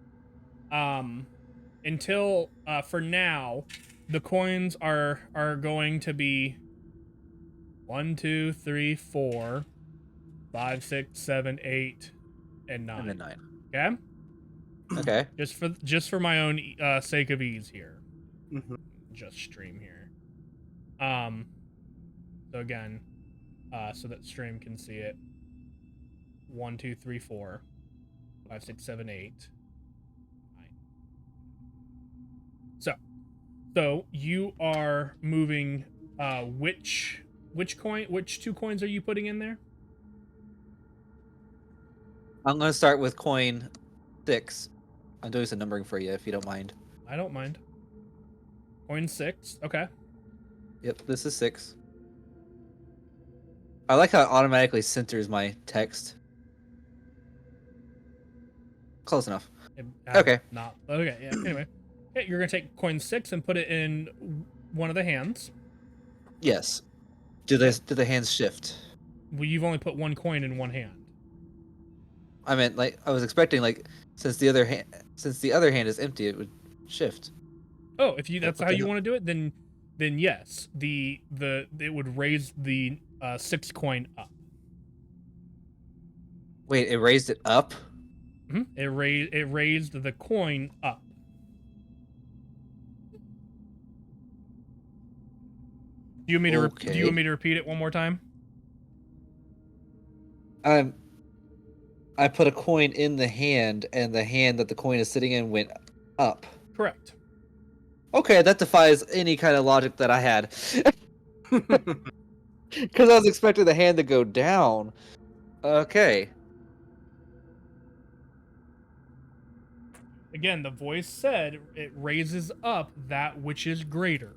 until for now, the coins are going to be 1, 2, 3, 4, 5, 6, 7, 8, and 9. And then 9. Okay. Okay. Just for my own sake of ease here. Mhm. Just stream here. So again, so that stream can see it. 1, 2, 3, 4, 5, 6, 7, 8, 9. So you are moving. Which coin? Which 2 coins are you putting in there? I'm gonna start with coin 6. I'm doing some numbering for you if you don't mind. I don't mind. Coin 6. Okay. Yep, this is 6. I like how it automatically centers my text. Close enough. Okay. Not okay. Yeah. Anyway, okay, you're gonna take coin 6 and put it in one of the hands. Yes. Do the hands shift? Well, you've only put 1 coin in one hand. I meant like I was expecting since the other hand is empty, it would shift. Oh, if that's how you want to do it, then yes, it would raise the 6 coin up. Wait, it raised it up? Mm-hmm. It raised the coin up. Do you want me to repeat it one more time? I put a coin in the hand, and the hand that the coin is sitting in went up. Correct. Okay, that defies any kind of logic that I had. Because I was expecting the hand to go down. Okay. Again, the voice said it raises up that which is greater.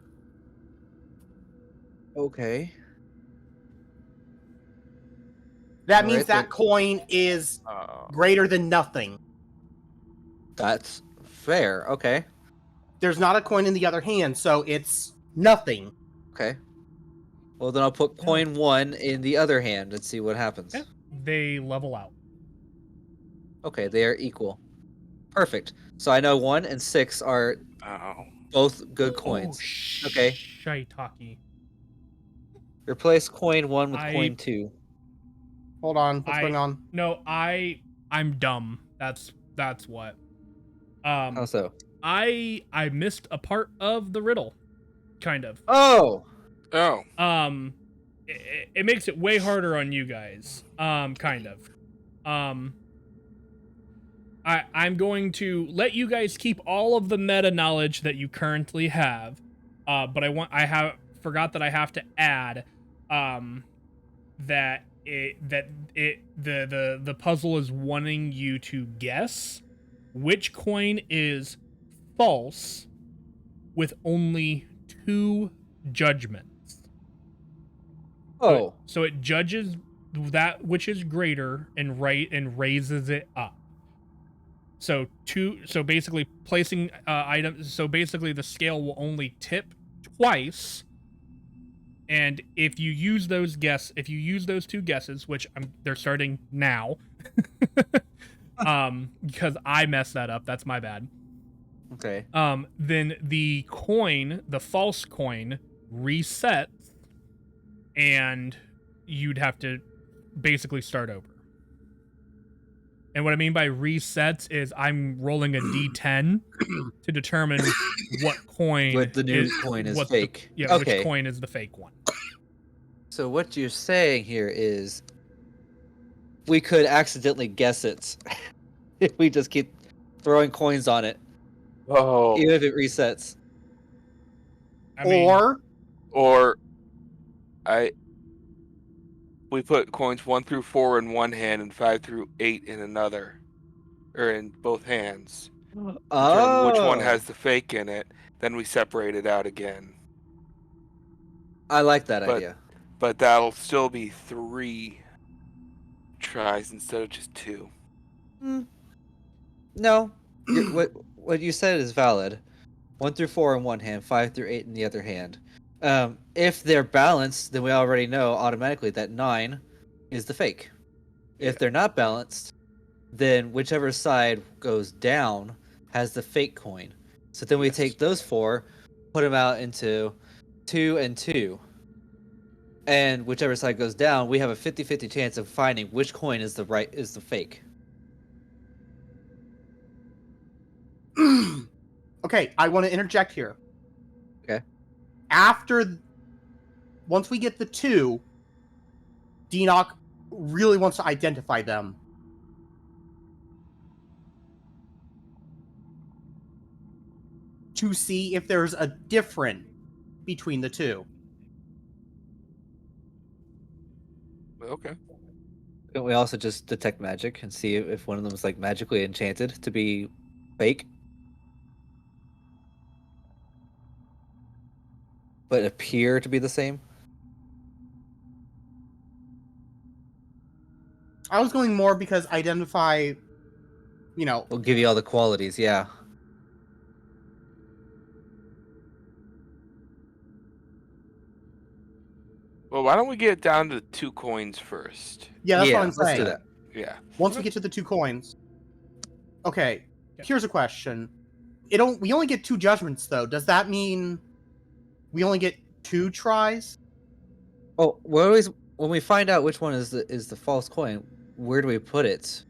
Okay. That means Alright, that coin is Oh. greater than nothing. That's fair. Okay. There's not a coin in the other hand, so it's nothing. Okay. Well, then I'll put coin 1 in the other hand and see what happens. Yeah. They level out. Okay, they are equal. Perfect. So I know 1 and 6 are Oh. both good Oh, coins. Okay. shiitake. Replace coin 1 with I- coin 2. Hold on. What's going on? No, I'm dumb. That's what. How so? I missed a part of the riddle, kind of. Oh! Oh. It makes it way harder on you guys. Kind of. I'm going to let you guys keep all of the meta knowledge that you currently have. But forgot that I have to add, that the puzzle is wanting you to guess which coin is false with only 2 judgments. Oh. So it judges that which is greater and raises it up. So basically placing items. So basically the scale will only tip twice. And if you use those 2 guesses, which they're starting now, because I messed that up. That's my bad. Okay. Then the false coin, resets, and you'd have to basically start over. And what I mean by resets is I'm rolling a d10 to determine what coin What the new coin is fake. Which coin is the fake one. So what you're saying here is we could accidentally guess it if we just keep throwing coins on it, Oh. even if it resets. I mean, Or we put coins 1 through 4 in one hand and 5 through 8 in another, or in both hands. Determine which one has the fake in it. Then we separate it out again. I like that idea. But that'll still be 3 tries instead of just 2. No, what you said is valid. 1 through 4 in one hand, 5 through 8 in the other hand. If they're balanced, then we already know automatically that 9 is the fake. If they're not balanced, then whichever side goes down has the fake coin. So then we take those 4, put them out into 2 and 2. And whichever side goes down, we have a 50-50 chance of finding which coin is the fake. Okay, I want to interject here. Okay. Once we get the 2, Deanoch really wants to identify them. To see if there's a difference between the 2. Okay. Can we also just detect magic and see if one of them is like magically enchanted to be fake? But appear to be the same? I was going more because identify, We'll give you all the qualities, yeah. Well, why don't we get down to 2 coins first? Yeah, that's what I'm let's saying. do that. Yeah. Once we get to the 2 coins. Okay, here's a question. We only get 2 judgments, though. Does that mean we only get 2 tries? Oh, when we find out which one is the false coin, where do we put it?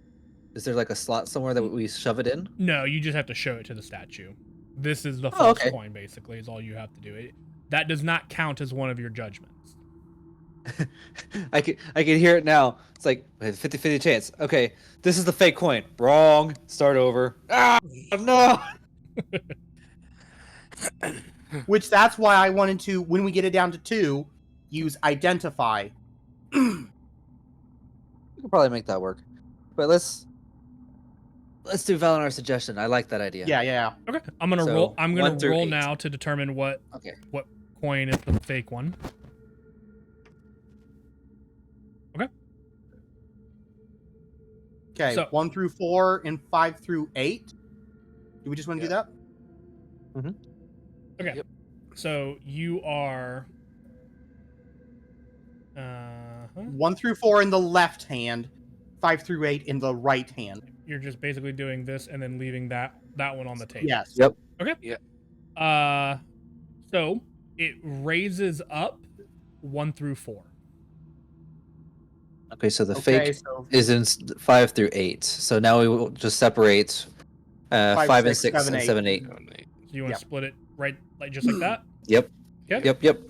Is there like a slot somewhere that we shove it in? No, you just have to show it to the statue. This is the Oh, false okay. coin, basically, is all you have to do. That does not count as one of your judgments. I can hear it now. It's like 50-50 chance. Okay, this is the fake coin. Wrong. Start over. Ah, no. Which that's why I wanted to, when we get it down to 2, use identify. We could probably make that work. But let's do Valinar's suggestion. I like that idea. Yeah. Okay, I'm gonna So, roll. I'm 1 gonna through roll 8. now to determine what Okay. coin is the fake one. Okay, So- 1 through 4 and 5 through 8. Do we just want to do that? Okay. Yep. So you are Uh-huh. 1 through 4 in the left hand, 5 through 8 in the right hand. You're just basically doing this and then leaving that one on the table. Yes. Yep. Okay. Yeah. So it raises up 1 through 4. Okay, so the Okay, fake so is in 5 through 8. So now we will just separate 5 and 6 7, and 8. 7, 8. So you want Yep. to split it right, like just like that? Yep. Okay. Yep.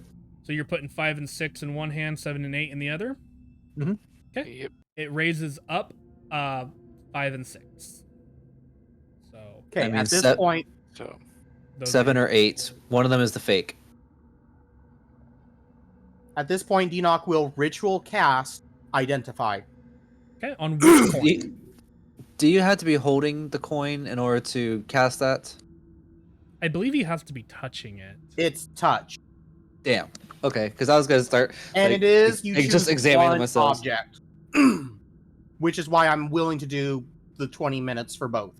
So you're putting 5 and 6 in one hand, 7 and 8 in the other. Okay. Yep. It raises up 5 and 6. So Okay, I mean, at this set- point, So those 7 are- or 8. One of them is the fake. Enoch will ritual cast Identify. Okay, on which coin? Do you have to be holding the coin in order to cast that? I believe he has to be touching it. It's touch. Damn. Okay, because I was gonna start. And like, it is, you choose just examining one myself. object. Which is why I'm willing to do the 20 minutes for both.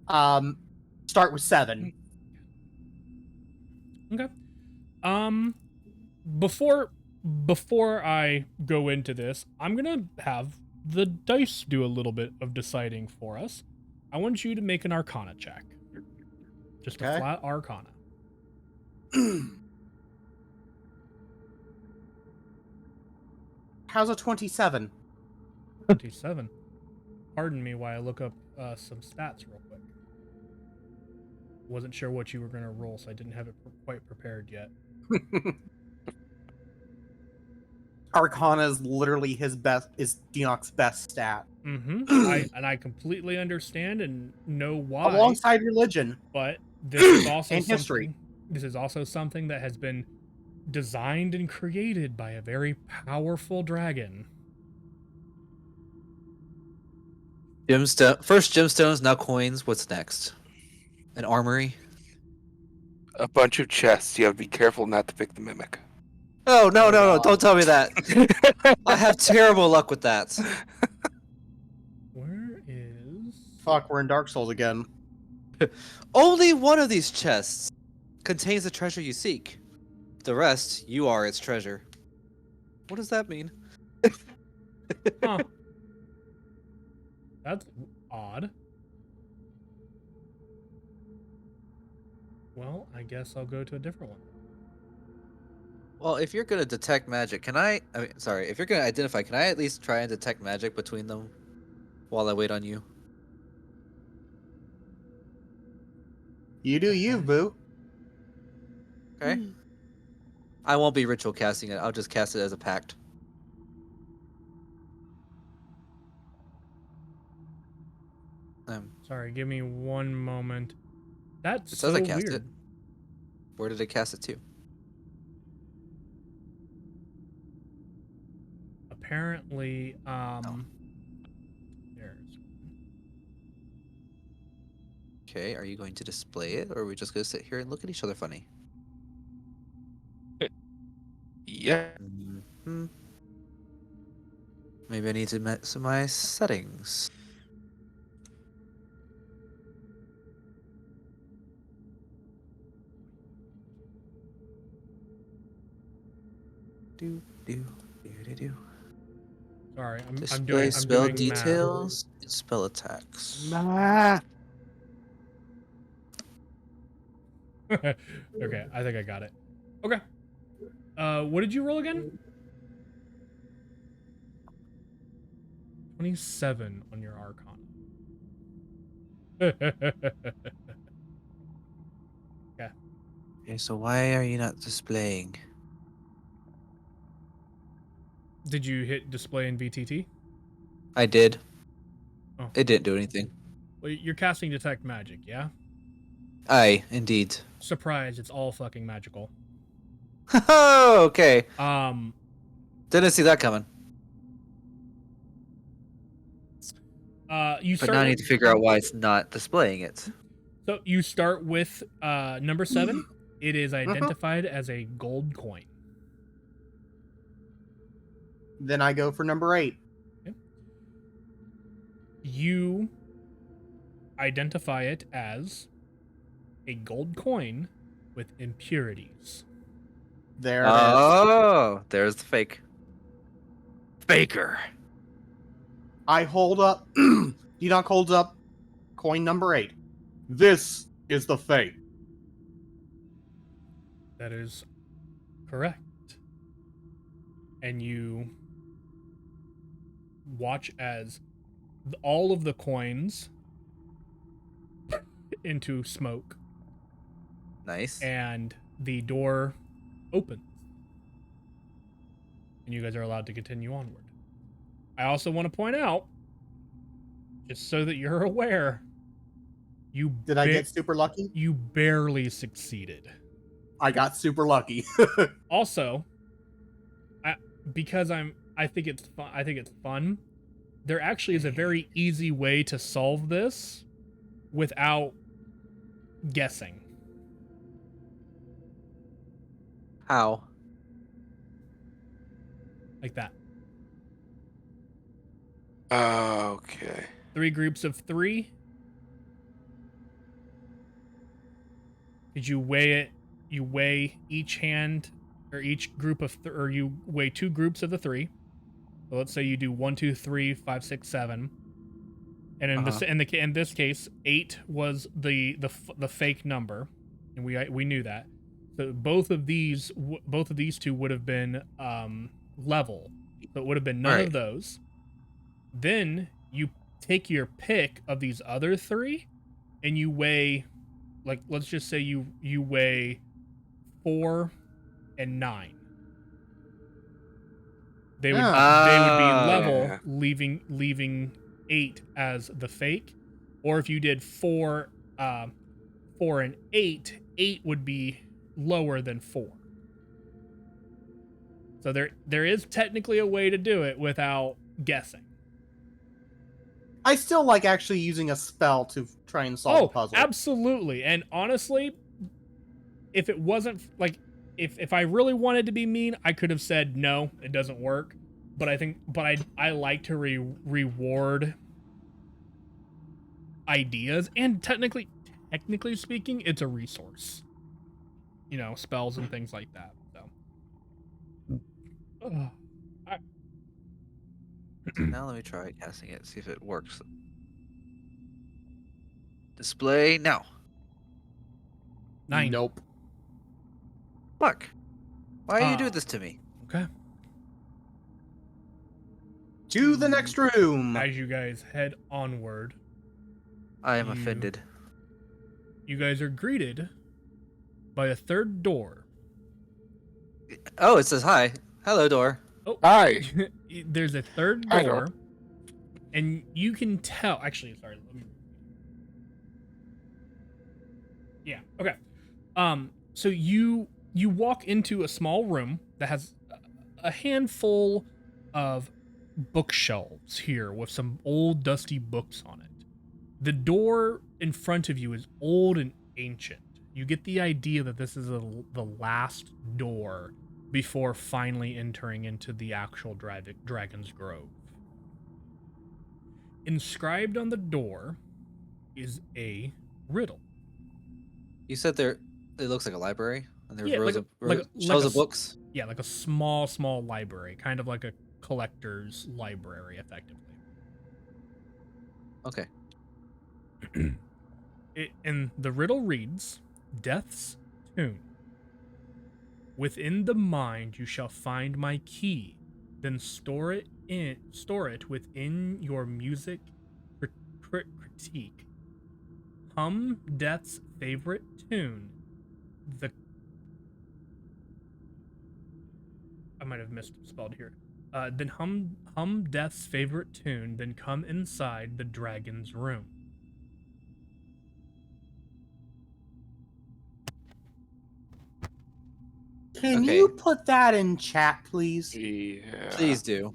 Start with 7. Okay. Before I go into this, I'm gonna have the dice do a little bit of deciding for us. I want you to make an Arcana check. Just a Okay. flat Arcana. How's a 27? 27. Pardon me while I look up some stats real quick. Wasn't sure what you were gonna roll, so I didn't have it quite prepared yet. Arcana is literally is Enoch's best stat. I completely understand and know why. Alongside religion. But this is also And something, history. This is also something that has been designed and created by a very powerful dragon. First gemstones, now coins. What's next? An armory? a bunch of chests. You have to be careful not to pick the mimic. Oh, no, Oh, no, no. God. Don't tell me that. I have terrible luck with that. Where is... Fuck, we're in Dark Souls again. Only one of these chests contains the treasure you seek. The rest, you are its treasure. What does that mean? Huh. That's odd. Well, I guess I'll go to a different one. Well, if you're gonna detect magic, if you're gonna identify, can I at least try and detect magic between them while I wait on you? You do you, boo. Okay. I won't be ritual casting it. I'll just cast it as a pact. Sorry, give me one moment. That's It so says I cast weird. it. Where did it cast it to? Apparently, there's... Okay, are you going to display it, or are we just gonna sit here and look at each other funny? Yeah. Hmm. Maybe I need to mess with my settings. Do. Sorry, I'm Display doing spell math. details and spell attacks. Okay, I think I got it. Okay. What did you roll again? 27 on your Arcana. Okay, so why are you not displaying? Did you hit display in VTT? I did. Oh. It didn't do anything. Well, you're casting Detect Magic, yeah? Aye, indeed. Surprise, it's all fucking magical. Oh, okay. Didn't see that coming. You But start now I need with, to figure out why it's not displaying it. so you start with number 7. It is identified as a gold coin. Then I go for number 8. You identify it as a gold coin with impurities. There it is. Oh, there's the fake. Baker. I hold up. Enoch holds up coin number 8. This is the fate. That is correct. And you watch as all of the coins into smoke, Nice. and the door opens. And you guys are allowed to continue onward. I also want to point out, just so that you're aware, Did I get super lucky? you barely succeeded. I got super lucky. Also, because I think it's fun. I think it's fun. There actually is a very easy way to solve this without guessing. How? Like that. Okay. 3 groups of 3. Did you weigh it? You weigh each hand, or each group of, or you weigh 2 groups of the 3. So let's say you do 1, 2, 3, 5, 6, 7. And in this case, 8 was the fake number, and we knew that. So both of these two would have been level. So it would have been none of those. Then you take your pick of these other 3, and you weigh, like, let's just say you weigh 4 and 9. They would be level, Yeah. leaving 8 as the fake. Or if you did 4 and 8, 8 would be lower than 4. So there is technically a way to do it without guessing. I still like actually using a spell to try and solve the puzzle. Absolutely. And honestly, if it wasn't like, if I really wanted to be mean, I could have said no, it doesn't work. But I like to reward ideas, and technically speaking, it's a resource. You know, spells and things like that. So Now let me try casting it, see if it works. Display now. 9. Nope. Fuck. Why do you do this to me? Okay. To the next room. As you guys head onward, I am offended. you guys are greeted by a third door. Oh, it says hi. Hello, door. Oh, Hi. there's a third Hi, door, door. and you can tell. Actually, sorry. Let me. Yeah. Okay. So you walk into a small room that has a handful of bookshelves here with some old dusty books on it. The door in front of you is old and ancient. You get the idea that this is the last door before finally entering into the actual Dragon's Grove. Inscribed on the door is a riddle. You said it looks like a library, and there's Yeah, rows like shelves a of books. Yeah, like a small library, kind of like a collector's library, effectively. Okay. And the riddle reads, Death's Tune. Within the mind you shall find my key, then store it within your music critique. Hum Death's favorite tune. I might have misspelled here. Then hum Death's favorite tune, then come inside the dragon's room. Can you put that in chat, please? Yeah. Please do.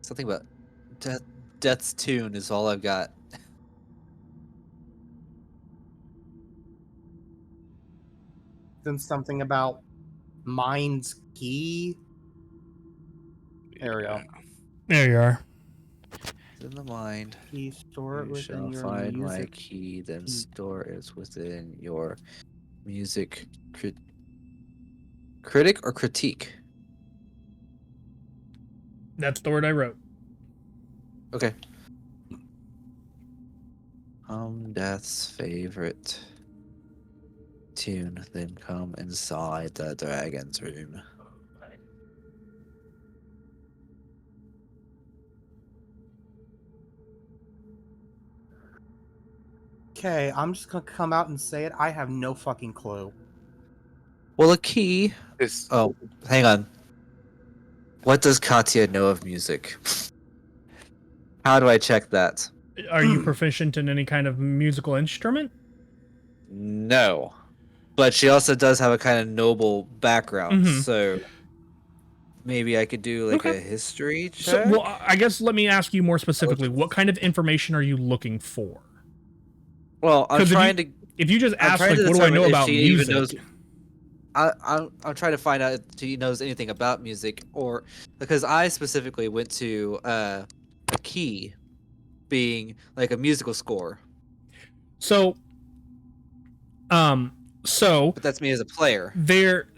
Something about death. Death's Tune is all I've got. Then something about Mind's Key. There we go. There you are. It's in the mind. Key, store it You within shall your find my music. key, then key. store it within your music critic or critique. That's the word I wrote. Okay. Death's favorite tune, then come inside the dragon's room. Okay, I'm just gonna come out and say it. I have no fucking clue. Well, a key. Is Oh, hang on. What does Katya know of music? How do I check that? Are you proficient in any kind of musical instrument? No. But she also does have a kind of noble background, Mhm. so maybe I could do like Okay. a history So, check. well, I guess let me ask you more specifically. What kind of information are you looking for? Well, I'm 'Cause if trying to. If you just I'm ask, trying like, to what do I determine know if about she even music? knows. I'm trying to find out if she knows anything about music, or because I specifically went to a key being like a musical score, So, but that's me as a player.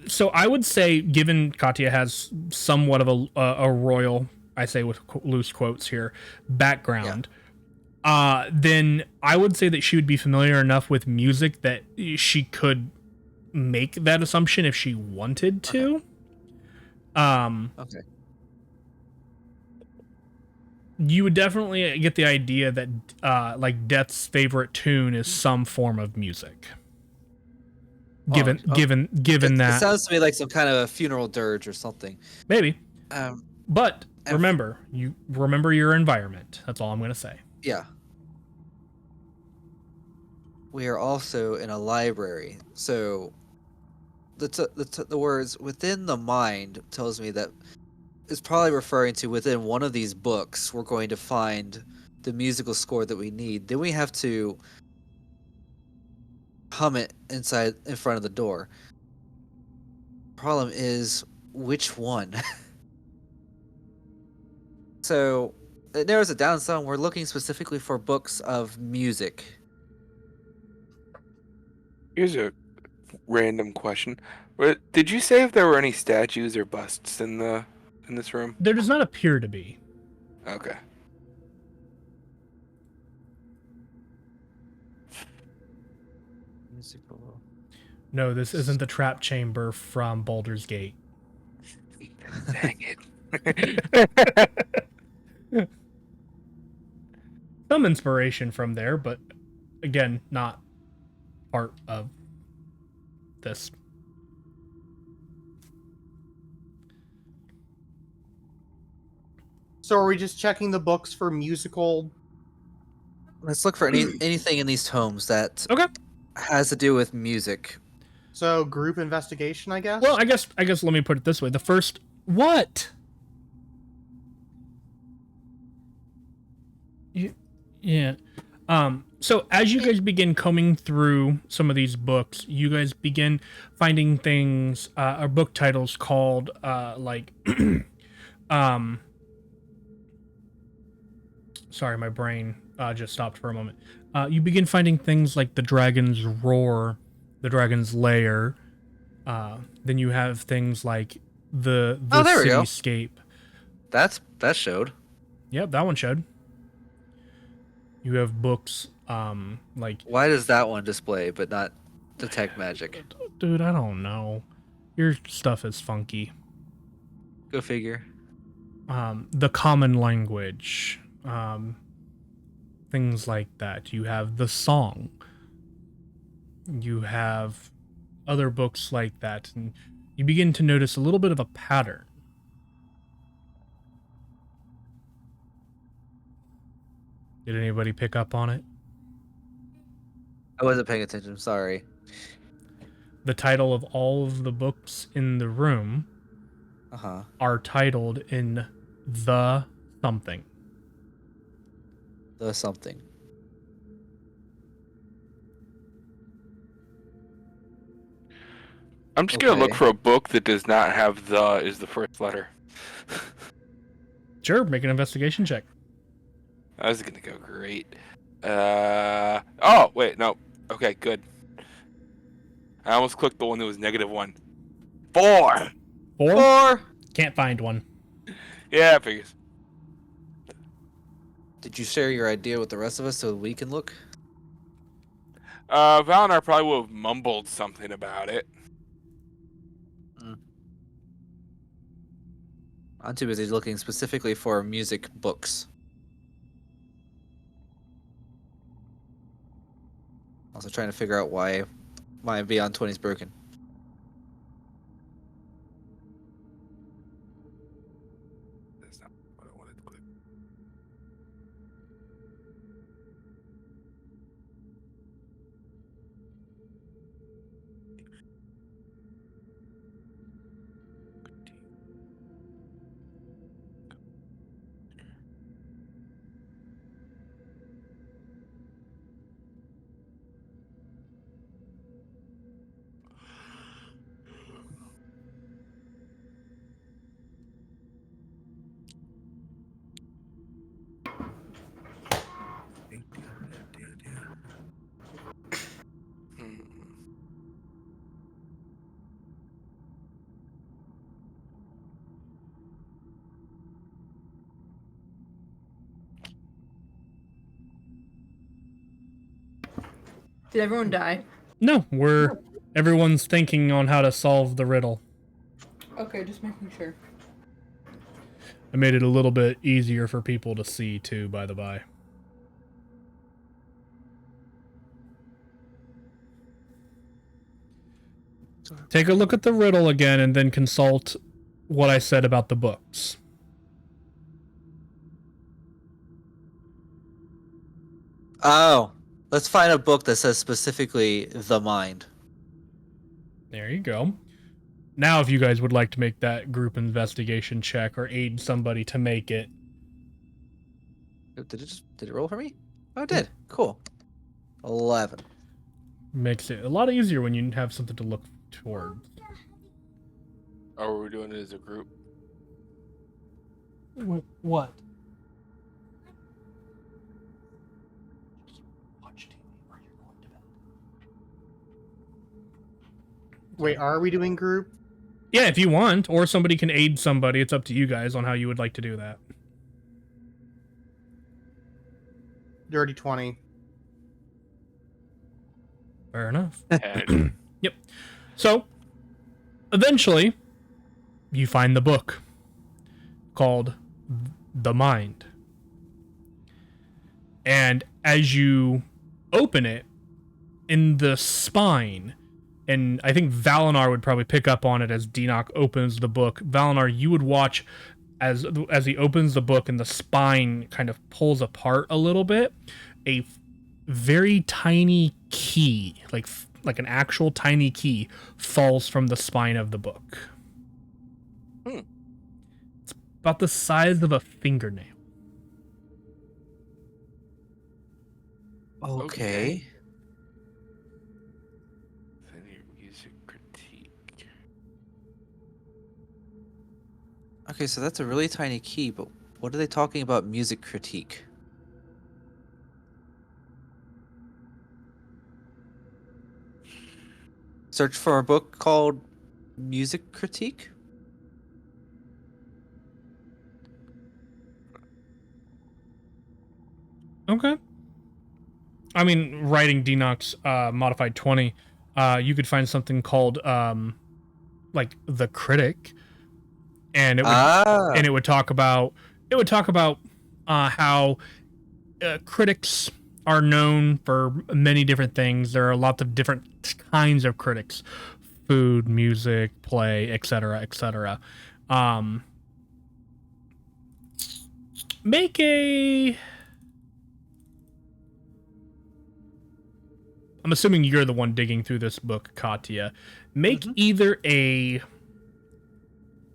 so I would say, given Katya has somewhat of a royal, I say with loose quotes here, background, then I would say that she would be familiar enough with music that she could make that assumption if she wanted to. Okay. You would definitely get the idea that like Death's favorite tune is some form of music. Given It that sounds to me like some kind of a funeral dirge or something. maybe. Um, But and- remember your environment. That's all I'm going to say. yeah. We are also in a library, so the words "within the mind" tells me that it's probably referring to within one of these books. We're going to find the musical score that we need. Then we have to hum it in front of the door. Problem is, which one? So it narrows it down some. We're looking specifically for books of music. here's a random question. Did you say if there were any statues or busts in this room? There does not appear to be. Okay. Musical. No, this isn't the trap chamber from Baldur's Gate. Dang it. Some inspiration from there, but again, not part of this. So are we just checking the books for musical? Let's look for anything in these tomes that Okay. has to do with music. So group investigation, I guess. Well, I guess let me put it this way. The first what? Yeah. So as you guys begin combing through some of these books, you guys begin finding things or book titles called like sorry, my brain just stopped for a moment. You begin finding things like the Dragon's Roar, the Dragon's Lair. Then you have things like the there we go. Cityscape. That showed. Yep, that one showed. You have books like Why does that one display but not detect magic? dude, I don't know. Your stuff is funky. Go figure. The common language, things like that. You have the song. You have other books like that, and you begin to notice a little bit of a pattern. Did anybody pick up on it? I wasn't paying attention. Sorry. The title of all of the books in the room Uh huh. are titled in the something. The something. I'm just gonna look Okay. for a book that does not have the as the first letter. Sure, make an investigation check. That was gonna go great. Oh wait, no. Okay, good. I almost clicked the one that was -1. 4. 4? 4. Can't find one. Yeah, it figures. Did you share your idea with the rest of us so we can look? Valinar probably would have mumbled something about it. I'm too busy looking specifically for music books. Also trying to figure out why my Beyond 20 is broken. That's not what I wanted to click. Hmm. Did everyone die? No, everyone's thinking on how to solve the riddle. Okay, just making sure. I made it a little bit easier for people to see too, by the by. Take a look at the riddle again and then consult what I said about the books. Oh, let's find a book that says specifically the mind. There you go. Now, if you guys would like to make that group investigation check or aid somebody to make it. Did it roll for me? Oh, it did. Cool. 11. Makes it a lot easier when you have something to look towards. Oh, we're doing it as a group. What? Wait, are we doing group? Yeah, if you want, or somebody can aid somebody. It's up to you guys on how you would like to do that. Dirty 20. Fair enough. And Yep. So, eventually, you find the book called The Mind. And as you open it, in the spine, and I think Valinar would probably pick up on it as Denoc opens the book. Valinar, you would watch as he opens the book and the spine kind of pulls apart a little bit. A very tiny key, like an actual tiny key, falls from the spine of the book. It's about the size of a fingernail. Okay. any music critique. Okay, so that's a really tiny key, but what are they talking about music critique? Search for a book called Music Critique? Okay. I mean, writing Denoc's modified 20, you could find something called like The Critic, and it would talk about how critics are known for many different things. There are lots of different kinds of critics: food, music, play, etc., etc. Make a. I'm assuming you're the one digging through this book, Katya. Make either a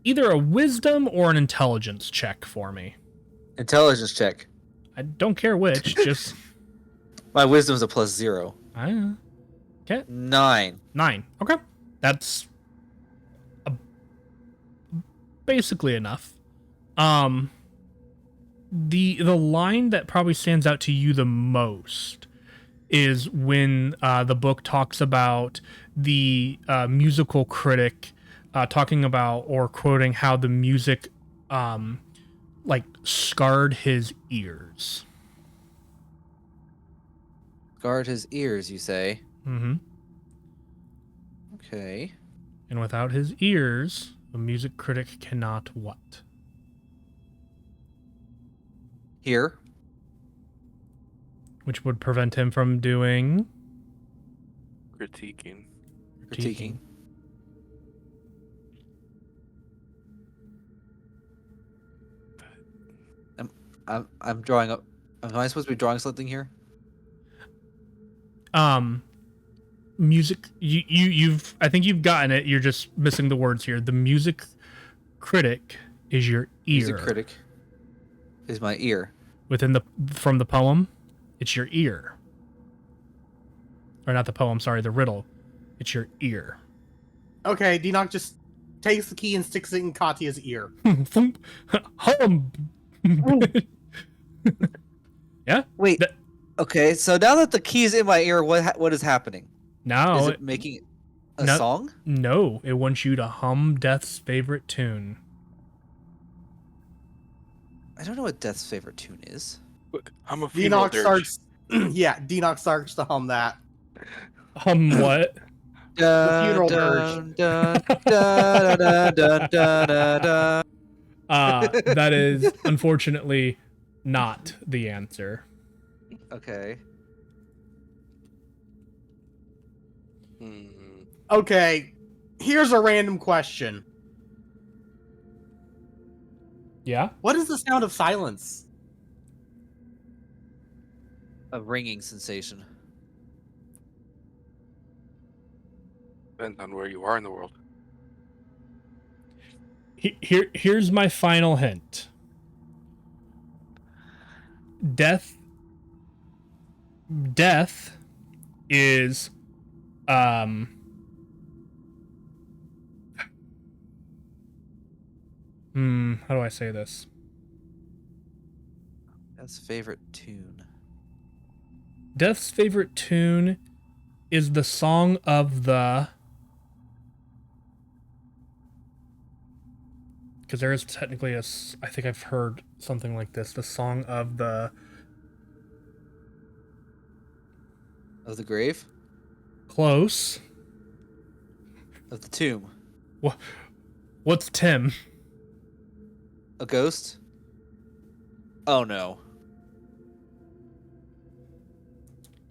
wisdom or an intelligence check for me. Intelligence check. I don't care which. Just My wisdom's a +0. I don't know. Okay. 9. 9. Okay. That's basically enough. The line that probably stands out to you the most is when the book talks about the musical critic talking about or quoting how the music like scarred his ears. Guard his ears, you say? Mm-hmm. Okay. And without his ears, a music critic cannot what? Here. Which would prevent him from doing Critiquing. Critiquing. I'm drawing up. Am I supposed to be drawing something here? Music. You've. I think you've gotten it. You're just missing the words here. The music critic is your ear. Music critic is my ear. From the poem, it's your ear. Or not the poem. Sorry, the riddle. It's your ear. Okay, Dinoc just takes the key and sticks it in Katya's ear. Hum. Yeah. Wait. Th- Okay, so now that the key's in my ear, what is happening? Now Is it making a no- song? No, it wants you to hum Death's favorite tune. I don't know what Death's favorite tune is. Look, I'm a female Dinoc dirge. starts. Yeah, Dinoc starts to hum that. Hum what? funeral Dun, dun, dun, dun, dun, dun, dun. That is unfortunately not the answer. Okay. Okay, here's a random question. Yeah? What is the sound of silence? A ringing sensation. Depends on where you are in the world. Here's my final hint. Death is how do I say this? Death's favorite tune. Death's favorite tune is the song of the... Because there is technically I think I've heard something like this. The song of the... Of the grave? Close. Of the tomb? What's Tim? A ghost? Oh no.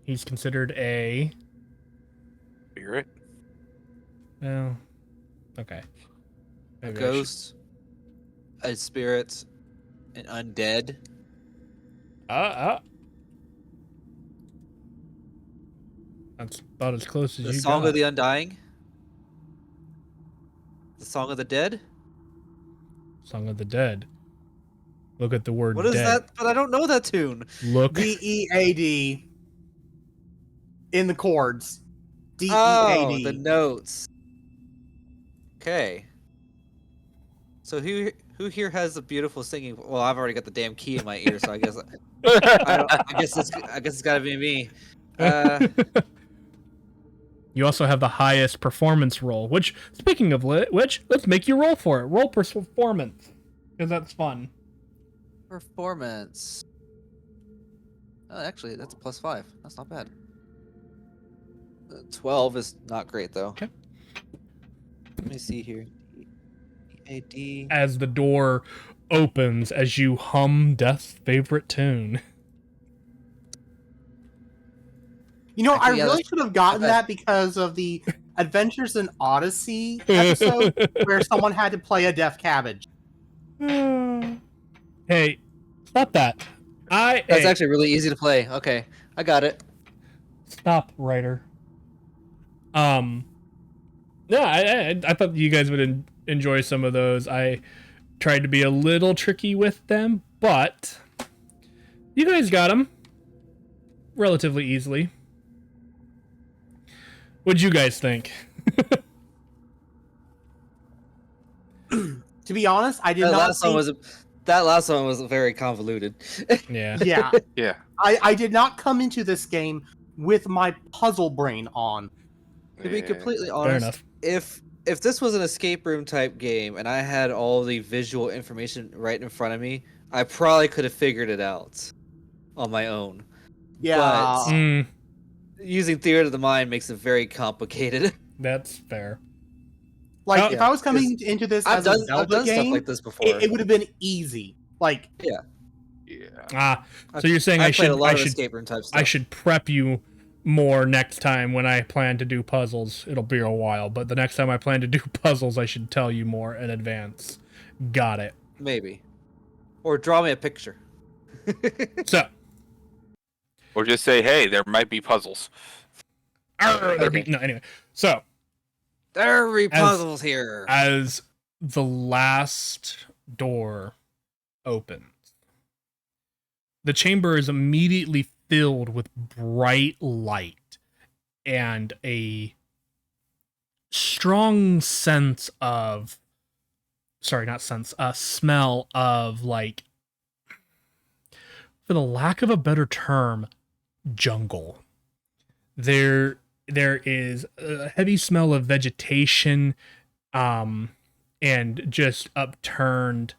He's considered a... Spirit? Well, okay. A Maybe I ghost? A spirit? An undead? That's about as close as The you Song got. of the Undying? The Song of the Dead? Song of the Dead. Look at the word What is dead. that? But I don't know that tune. Look. DEAD in the chords. DEAD. Oh, the notes. Okay. So who here has the beautiful singing? Well, I've already got the damn key in my ear, so I guess I guess it's got to be me. You also have the highest performance roll, which, speaking of which, let's make you roll for it. Roll performance, because that's fun. Performance. Oh, actually, that's a +5. That's not bad. 12 is not great though. Okay. Let me see here. DAD. As the door opens, as you hum Death's favorite tune. You know, Actually, yeah, I really should have gotten not that bad. because of the Adventures in Odyssey episode where someone had to play a deaf cabbage. Hey, stop that. That's hey, actually really easy to play. Okay, I got it. Stop, writer. Yeah, I thought you guys would enjoy some of those. I tried to be a little tricky with them, but You guys got him relatively easily. What'd you guys think? To be honest, I did That not last think... one was very convoluted. Yeah. Yeah, Yeah. I did not come into this game with my puzzle brain on. To be completely Fair honest, enough. if this was an escape room type game and I had all the visual information right in front of me, I probably could have figured it out on my own. Yeah, But Mm, using theater of the mind makes it very complicated. that's fair. like Oh, if yeah, I was coming into this I've as done a Zelda stuff game, like this before. it would have been easy. Like, Yeah. So you're saying I I played a should lot I of should escape room type stuff. I should prep you more next time when I plan to do puzzles. It'll be a while, but the next time I plan to do puzzles, I should tell you more in advance. Got it. Maybe, or draw me a picture. So, Or just say, hey, there might be puzzles. anyway. So, There are puzzles here. as the last door opens, the chamber is immediately filled with bright light and a strong sense of smell of, like, for the lack of a better term, jungle. There is a heavy smell of vegetation, and just upturned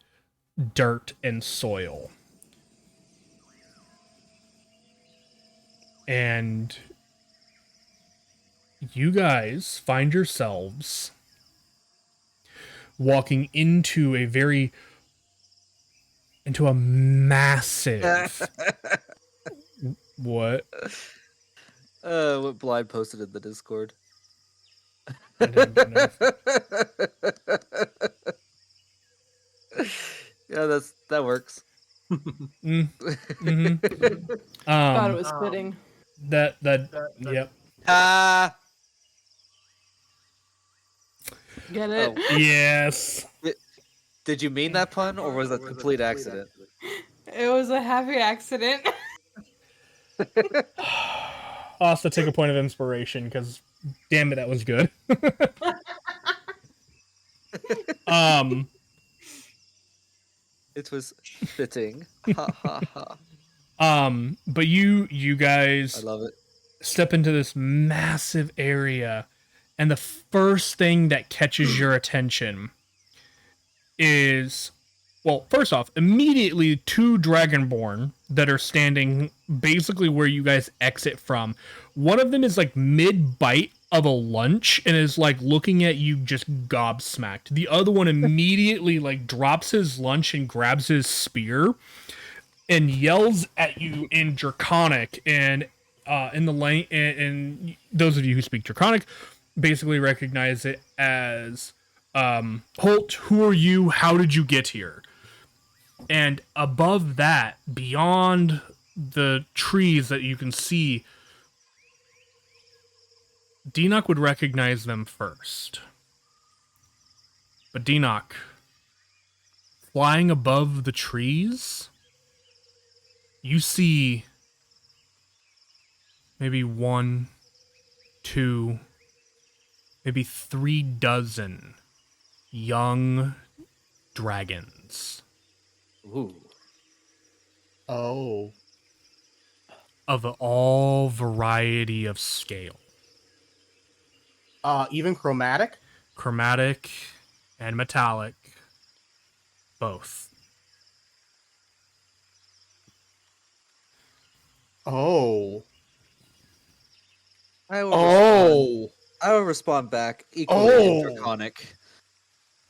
dirt and soil. And you guys find yourselves walking into a massive what? What Blind posted in the Discord. I didn't know. Yeah, that works. Mm-hmm. Thought it was fitting. That yep. Get it? Oh. Yes. Did you mean that pun, or was that a complete accident? It was a happy accident. I'll have to take a point of inspiration because, damn it, that was good. It was fitting. Ha ha ha. But you guys I love it. step into this massive area, and the first thing that catches your attention is, well, first off, immediately two Dragonborn that are standing basically where you guys exit from. One of them is like mid-bite of a lunch and is like looking at you just gobsmacked. The other one immediately like drops his lunch and grabs his spear and yells at you in Draconic, and in the lane, and those of you who speak Draconic basically recognize it as, Holt, who are you? How did you get here? And above that, beyond the trees that you can see, Dinoc would recognize them first. But Dinoc, flying above the trees, you see maybe 1, 2, maybe 3 dozen young dragons. Ooh. oh, Of all variety of scale. even chromatic. Chromatic and metallic. Both. Oh, I will respond back equally in Draconic.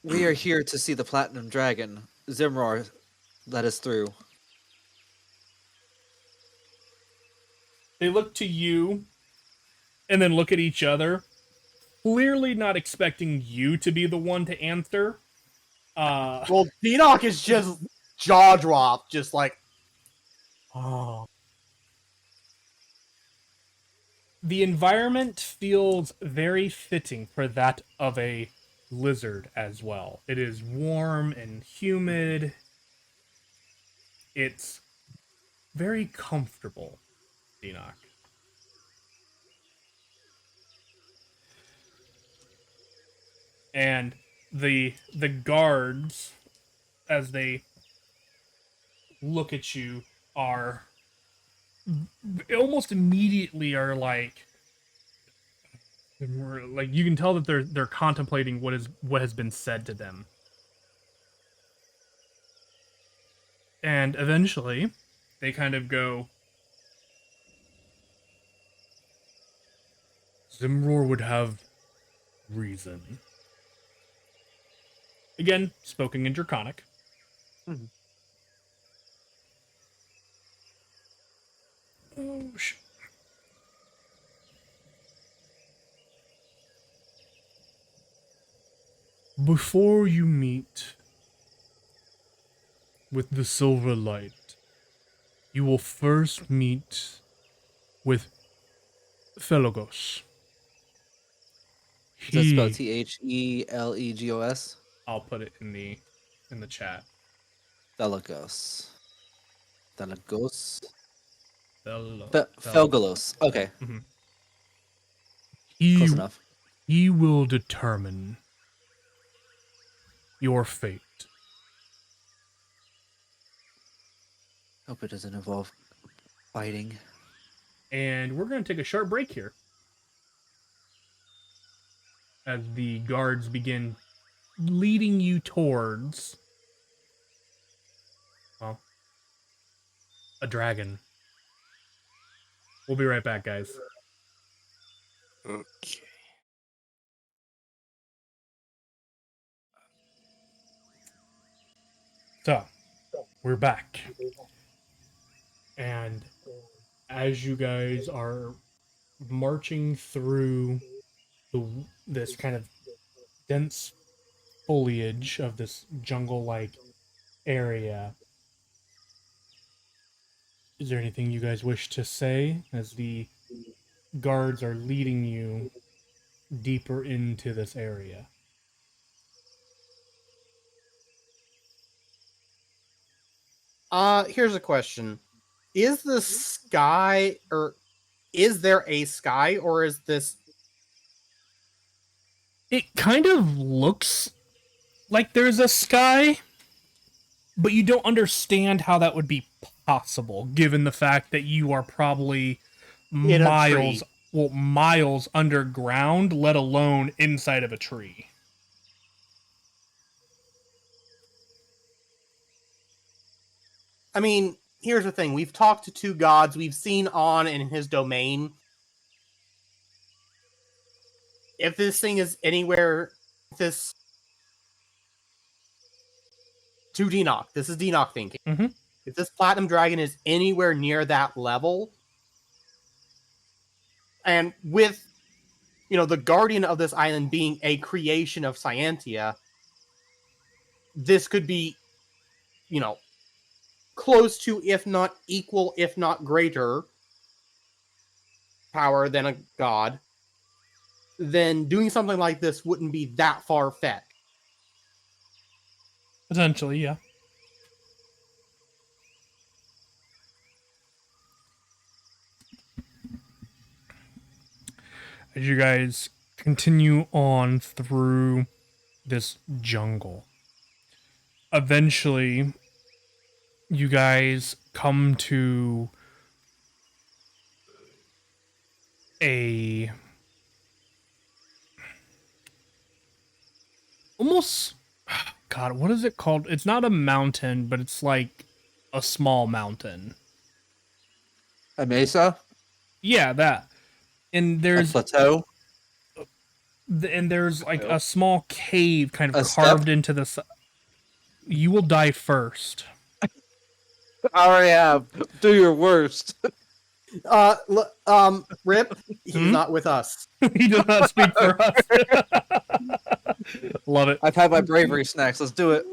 We are here to see the Platinum Dragon. Zimrar let us through. They look to you and then look at each other, clearly not expecting you to be the one to answer. Well, Dinoc is just jaw dropped, just like, oh. The environment feels very fitting for that of a lizard as well. It is warm and humid. It's very comfortable, Enoch. And the guards, as they look at you, are almost immediately are like you can tell that they're contemplating what has been said to them. And eventually they kind of go, Zimror would have reason. Again, spoken in Draconic. Mhm. Oh, shit. Before you meet with the Silver Light, you will first meet with Felogos. Is that spelled He, Thelegos? I'll put it in the chat. Thelegos. Thelegos? Fel- Felgalos. Okay, Mhm. close He enough. he will determine your fate. Hope it doesn't involve fighting. And we're going to take a short break here as the guards begin leading you towards, well, a dragon. We'll be right back, guys. Okay. So, we're back. And as you guys are marching through this kind of dense foliage of this jungle-like area, is there anything you guys wish to say as the guards are leading you deeper into this area? Here's a question. Is the sky, or is there a sky, or is this... It kind of looks like there's a sky, but you don't understand how that would be possible, given the fact that you are probably In a tree. miles underground, let alone inside of a tree. I mean, here's the thing. We've talked to two gods. We've seen On in his domain. If this thing is anywhere... This... To Denoch. This is Denoch thinking. Mhm. If this Platinum Dragon is anywhere near that level, and with, the guardian of this island being a creation of Scientia, this could be, close to, if not equal, if not greater power than a god, then doing something like this wouldn't be that far-fetched. Potentially, yeah. As you guys continue on through this jungle, eventually you guys come to a almost, God, what is it called? It's not a mountain, but it's like a small mountain. A mesa? Yeah, that. And A there's plateau? like a small cave kind of A carved step? into the You will die first. I already have. Do your worst. Rip, he's not with us. He does not speak for us. Love it. I've had my bravery snacks. Let's do it.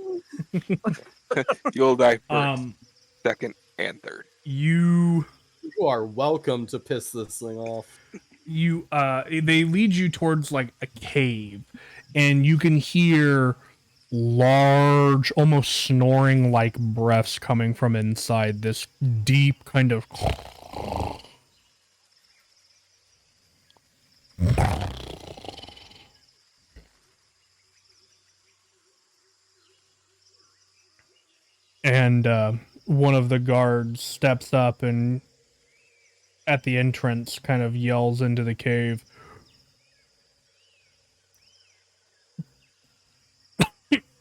You'll die first, Um, second, and third. you are welcome to piss this thing off. they lead you towards like a cave, and you can hear large, almost snoring like breaths coming from inside this deep kind of and one of the guards steps up and at the entrance kind of yells into the cave.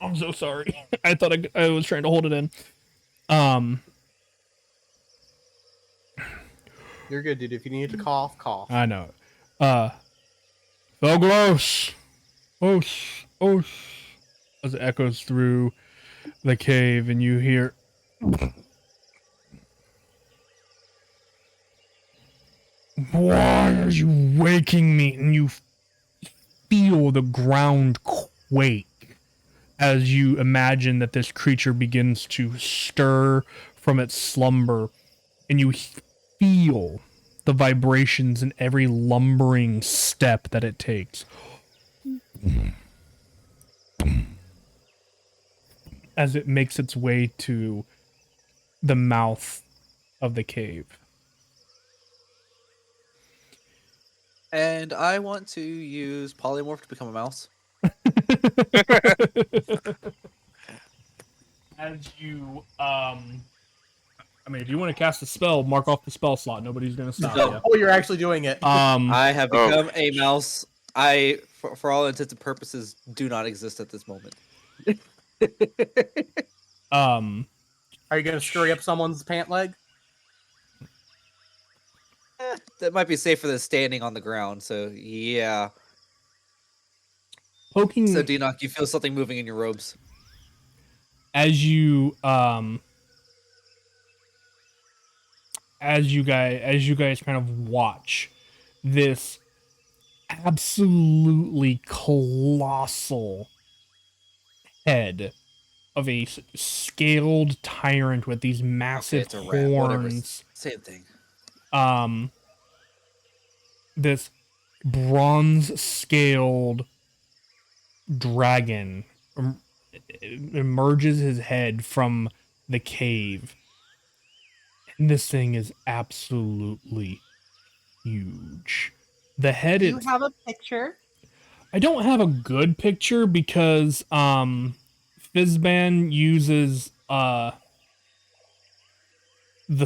I'm so sorry. I thought I was trying to hold it in. You're good, dude. If you need to cough, cough. I know. Thoglos! Os! As it echoes through the cave, and you hear. Why are you waking me? And you feel the ground quake as you imagine that this creature begins to stir from its slumber, and you feel the vibrations in every lumbering step that it takes. As it makes its way to the mouth of the cave. And I want to use polymorph to become a mouse. As you, I mean, if you want to cast a spell, mark off the spell slot. Nobody's gonna stop you. Oh, you're actually doing it. I have become a mouse. I, for all intents and purposes, do not exist at this moment. Are you gonna scurry up someone's pant leg? That might be safer than standing on the ground. So yeah. Poking. So Denock, you feel something moving in your robes. As you guys kind of watch this absolutely colossal head of a scaled tyrant with these massive it's a rat, whatever. horns. Same thing. This bronze scaled dragon emerges his head from the cave. And this thing is absolutely huge. The head Do you have a picture? I don't have a good picture because Fizzban uses the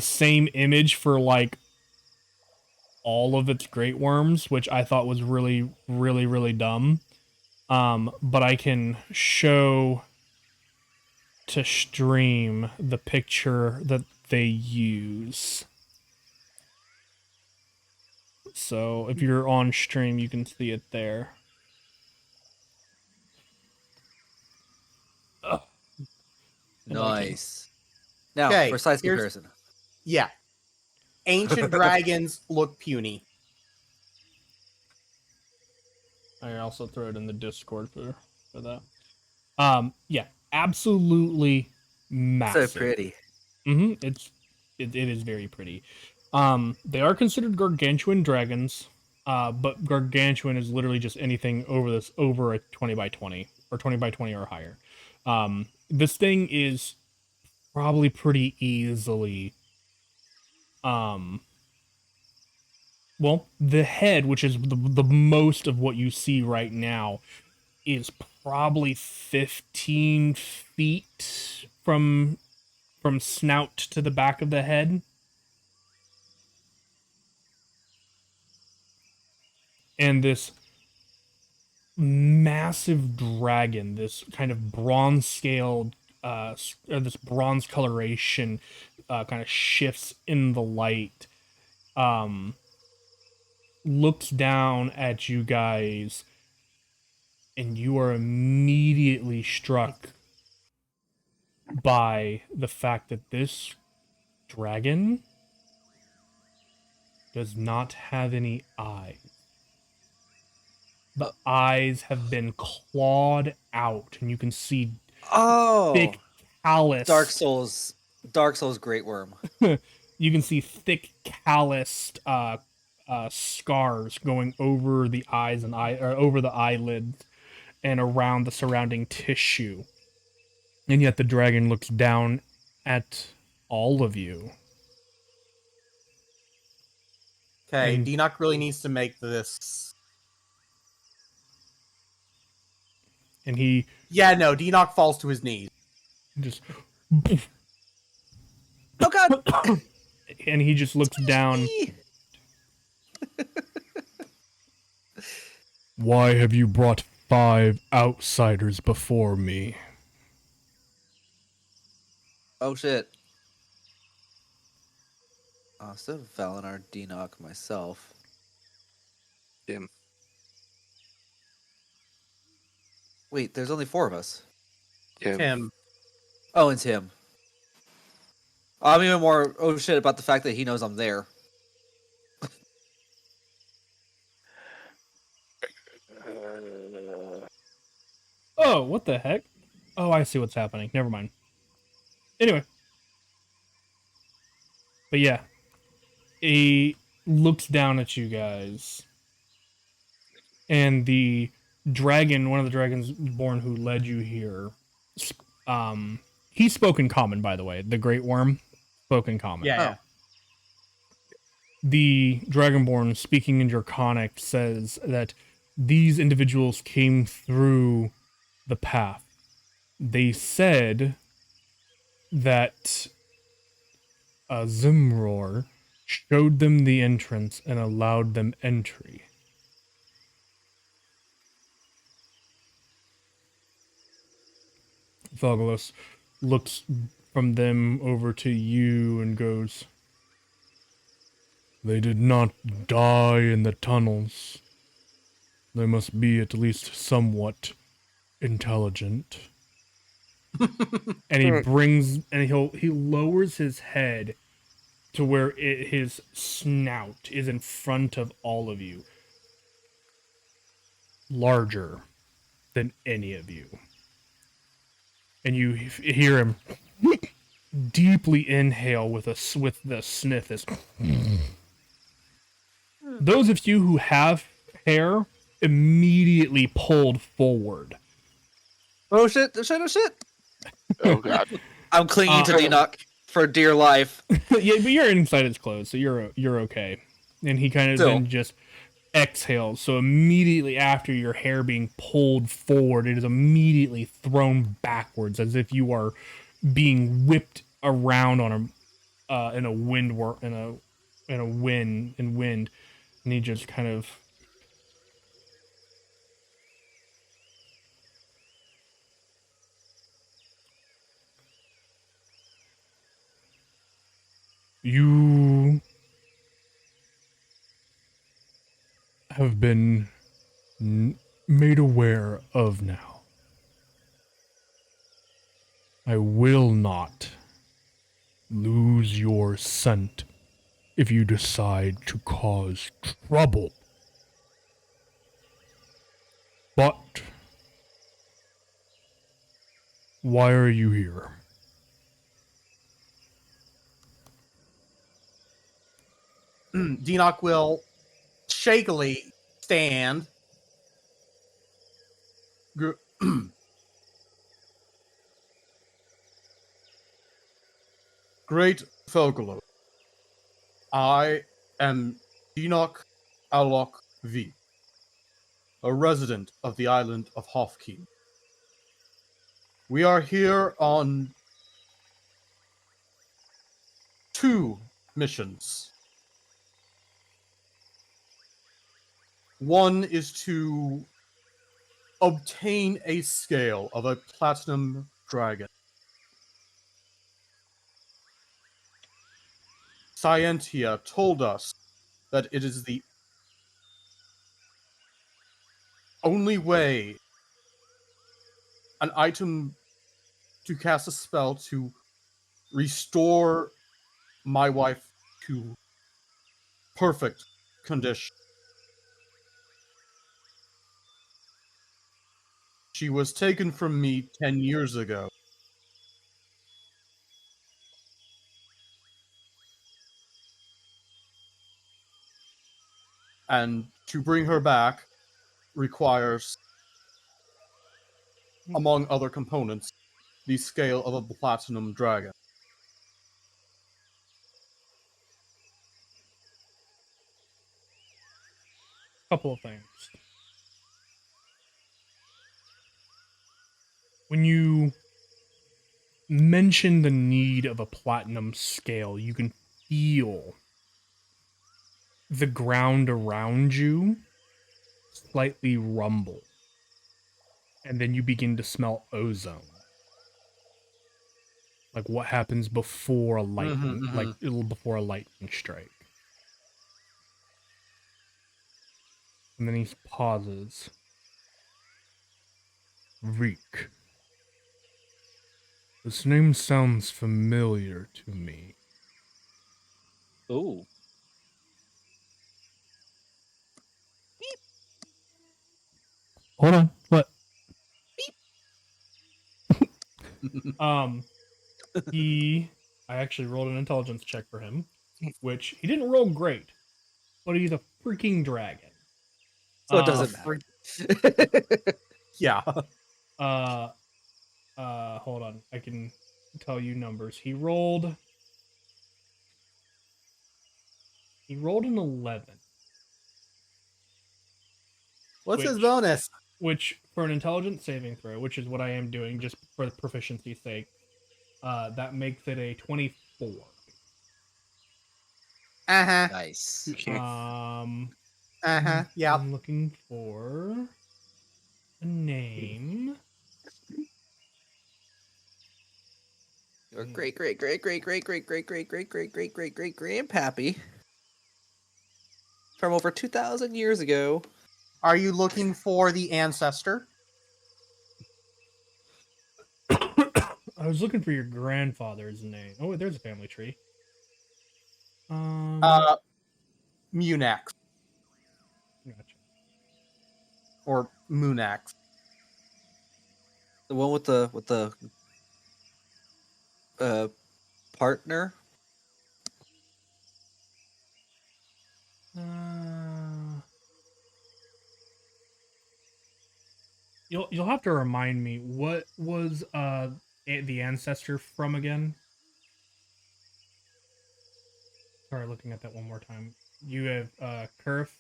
same image for like all of its great worms, which I thought was really, really, really dumb. But I can show to stream the picture that they use. So if you're on stream, you can see it there. Nice. Now, Okay, for size here's- comparison. Yeah. Ancient dragons look puny. I also throw it in the Discord for that. Yeah, absolutely massive. So pretty. It is very pretty. They are considered gargantuan dragons, but gargantuan is literally just anything over a 20 by 20 or 20 by 20 or higher. This thing is probably pretty easily. Well, the head, which is the most of what you see right now, is probably 15 feet from snout to the back of the head. And this massive dragon, this kind of bronze scaled, or this bronze coloration, kind of shifts in the light. Looks down at you guys, and you are immediately struck by the fact that this dragon does not have any eyes. The eyes have been clawed out, and you can see thick callus. Dark Souls great worm. You can see thick calloused scars going over the eyes and over the eyelids and around the surrounding tissue. And yet the dragon looks down at all of you. Okay, And- Denock really needs to make this. And he Yeah, no, Denock falls to his knees. just Oh God! and he just looks down. Why have you brought 5 outsiders before me? Oh shit. So Valinor, Denock, myself. Jim. Wait, there's only 4 of us. Jim. Tim. Oh, and Tim. I'm even more oh shit about the fact that he knows I'm there. Oh, what the heck? Oh, I see what's happening. Never mind. Anyway. But yeah. He looks down at you guys. And the dragon, one of the dragons born who led you here, he spoke in common, by the way. The Great Worm spoke in common. Yeah, yeah. The Dragonborn, speaking in Draconic, says that these individuals came through the path. They said that Zimror showed them the entrance and allowed them entry. Thogolos looks from them over to you and goes, "They did not die in the tunnels. They must be at least somewhat intelligent." And he he lowers his head to where his snout is in front of all of you. Larger than any of you. And you hear him deeply inhale with the sniff. Those of you who have hair immediately pulled forward. Oh shit! Oh shit! Oh shit! Oh God. I'm clinging to Denock for dear life. Yeah, but you're inside his clothes, so you're okay. And he kind of Still. then just exhales. So immediately after your hair being pulled forward, it is immediately thrown backwards as if you are being whipped around on in a wind, and he just kind of you have been made aware of now. I will not lose your scent if you decide to cause trouble. But why are you here? Denock will shakily stand. Great Fogolo. I am Denock Alok V, a resident of the island of Hofkeen. We are here on 2 missions. One is to obtain a scale of a platinum dragon. Scientia told us that it is the only way an item to cast a spell to restore my wife to perfect condition. She was taken from me 10 years ago. And to bring her back requires, among other components, the scale of a platinum dragon. Couple of things. When you mention the need of a platinum scale, you can feel the ground around you slightly rumble. And then you begin to smell ozone. Like what happens before a lightning, before a lightning strike. And then he pauses. Reek. This name sounds familiar to me. Ooh. Hold on. What? I actually rolled an intelligence check for him, which he didn't roll great, but he's a freaking dragon. So it doesn't matter. Yeah. Hold on. I can tell you numbers. He rolled an 11. What's his bonus? Which, for an intelligence saving throw, which is what I am doing just for the proficiency's sake, that makes it a 24. Uh-huh. Nice. Yep. I'm looking for a name. Your great grandpappy from over 2,000 years ago. Are you looking for the ancestor? I was looking for your grandfather's name. Oh, wait, there's a family tree. Munax. Gotcha. Or Moonax. The one with the partner. You'll have to remind me, what was the ancestor from again? Sorry, looking at that one more time. You have Kurf.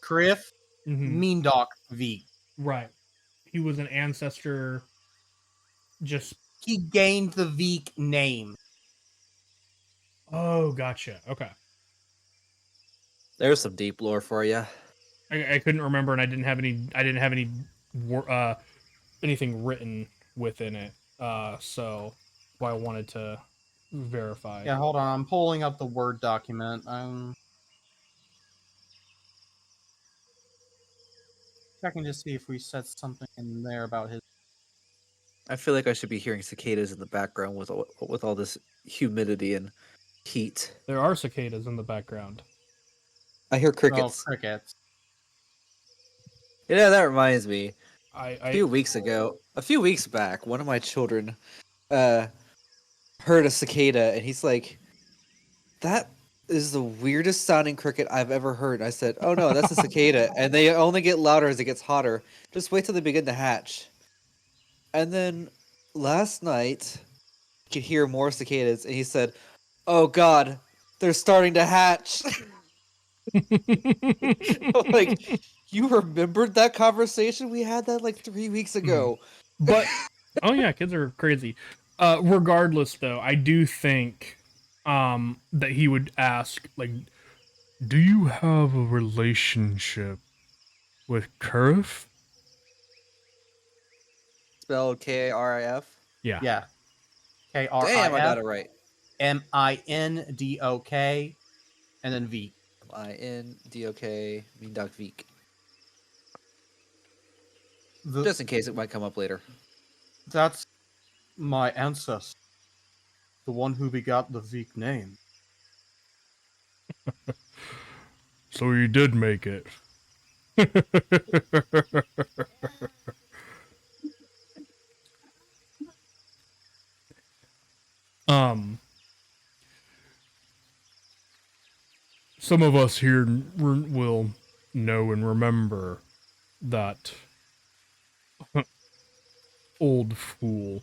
Kriff. Meandok V. Right. He was an ancestor. He gained the Veek name. Oh, gotcha. Okay. There's some deep lore for you. I couldn't remember, and I didn't have any anything written within it. So why I wanted to verify. Yeah, hold on. I'm pulling up the Word document. Checking to see if we said something in there about his. I feel like I should be hearing cicadas in the background with all this humidity and heat. There are cicadas in the background. I hear crickets. Oh, crickets. Yeah, that reminds me. A few weeks back, one of my children heard a cicada, and he's like, "That is the weirdest sounding cricket I've ever heard." I said, "Oh no, that's a cicada, and they only get louder as it gets hotter. Just wait till they begin to hatch." And then last night, you could hear more cicadas, and he said, "Oh God, they're starting to hatch." I'm like, you remembered that conversation? We had that like 3 weeks ago. But oh yeah, kids are crazy. Regardless, though, I do think that he would ask, like, do you have a relationship with Kurf? Spelled K-A-R-I-F? Yeah. Yeah. K-R-I-F. Damn, I got it right. Mindok, and then V. M-I-N-D-O-K, Meandok Veek. The, Just in case it might come up later. That's my ancestor. The one who begot the Veek name. So you did make it. Some of us here will know and remember that old fool.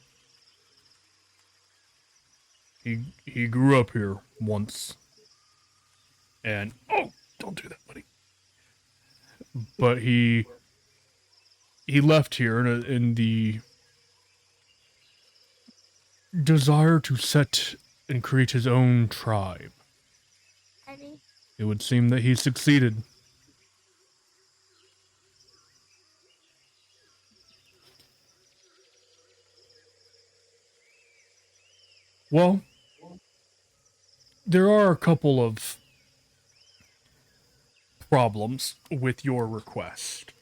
He grew up here once. And oh, don't do that, buddy. But he left here in the desire to set and create his own tribe. It would seem that he succeeded. Well, there are a couple of problems with your request.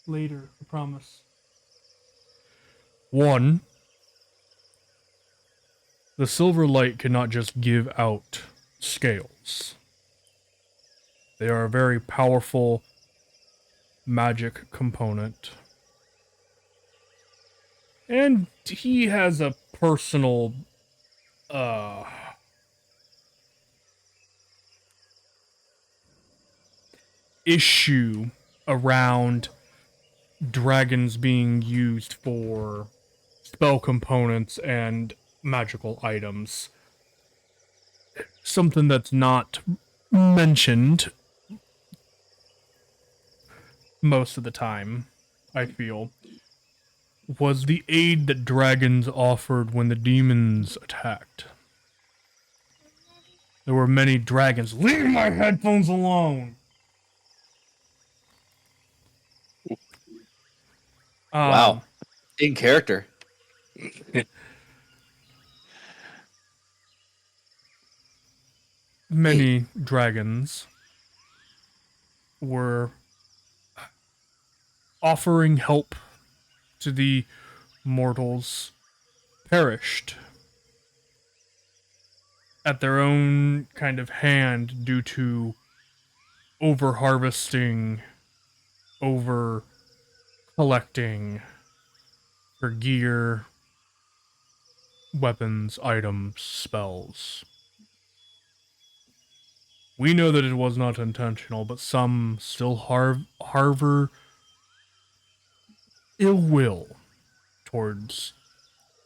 Later, I promise. One, the Silver Light cannot just give out scales. They are a very powerful magic component. And he has a personal issue around dragons being used for spell components and magical items. Something that's not mentioned most of the time, I feel, was the aid that dragons offered when the demons attacked. There were many dragons. Leave my headphones alone! Wow. In character. Many dragons were offering help to the mortals perished at their own kind of hand due to over harvesting, over collecting for gear, weapons, items, spells. We know that it was not intentional, but some still harbor ill will towards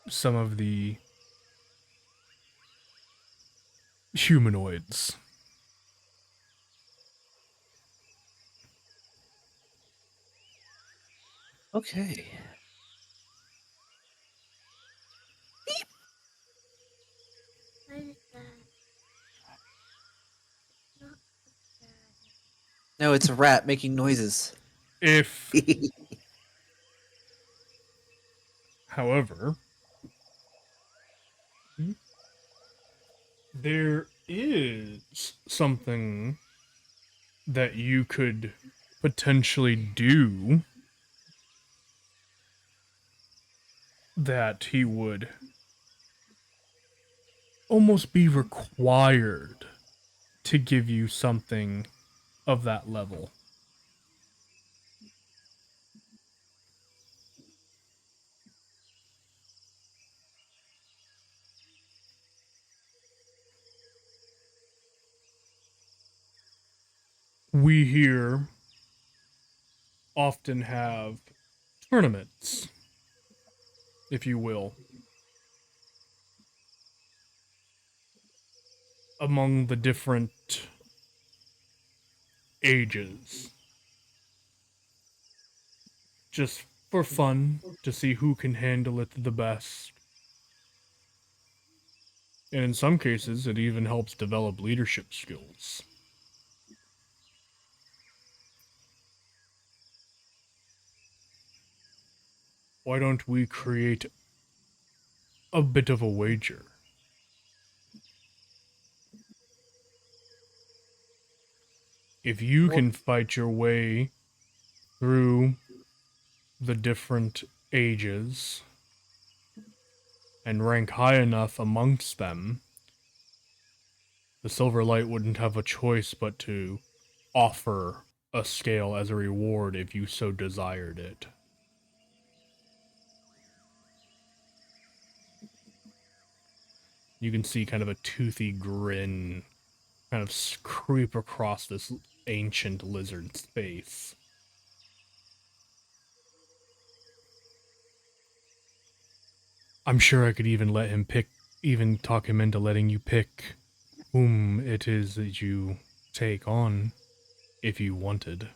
some of the humanoids. Okay. No, it's a rat making noises. If, however, there is something that you could potentially do that he would almost be required to give you something of that level. We here often have tournaments, if you will, among the different ages. Just for fun, to see who can handle it the best. And in some cases, it even helps develop leadership skills. Why don't we create a bit of a wager? If you can fight your way through the different ages and rank high enough amongst them, the Silver Light wouldn't have a choice but to offer a scale as a reward if you so desired it. You can see kind of a toothy grin kind of creep across this ancient lizard's face. I'm sure I could even talk him into letting you pick whom it is that you take on, if you wanted.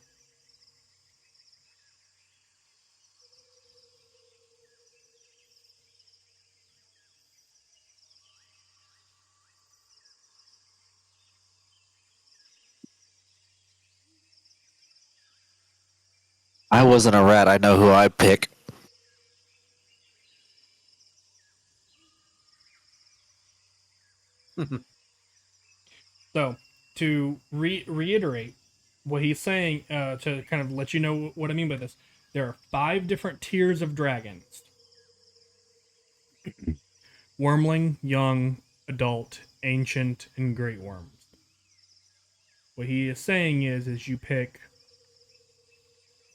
I wasn't a rat. I know who I'd pick. So, to reiterate what he's saying, to kind of let you know what I mean by this, there are 5 different tiers of dragons: wormling, young, adult, ancient, and great worms. What he is saying is you pick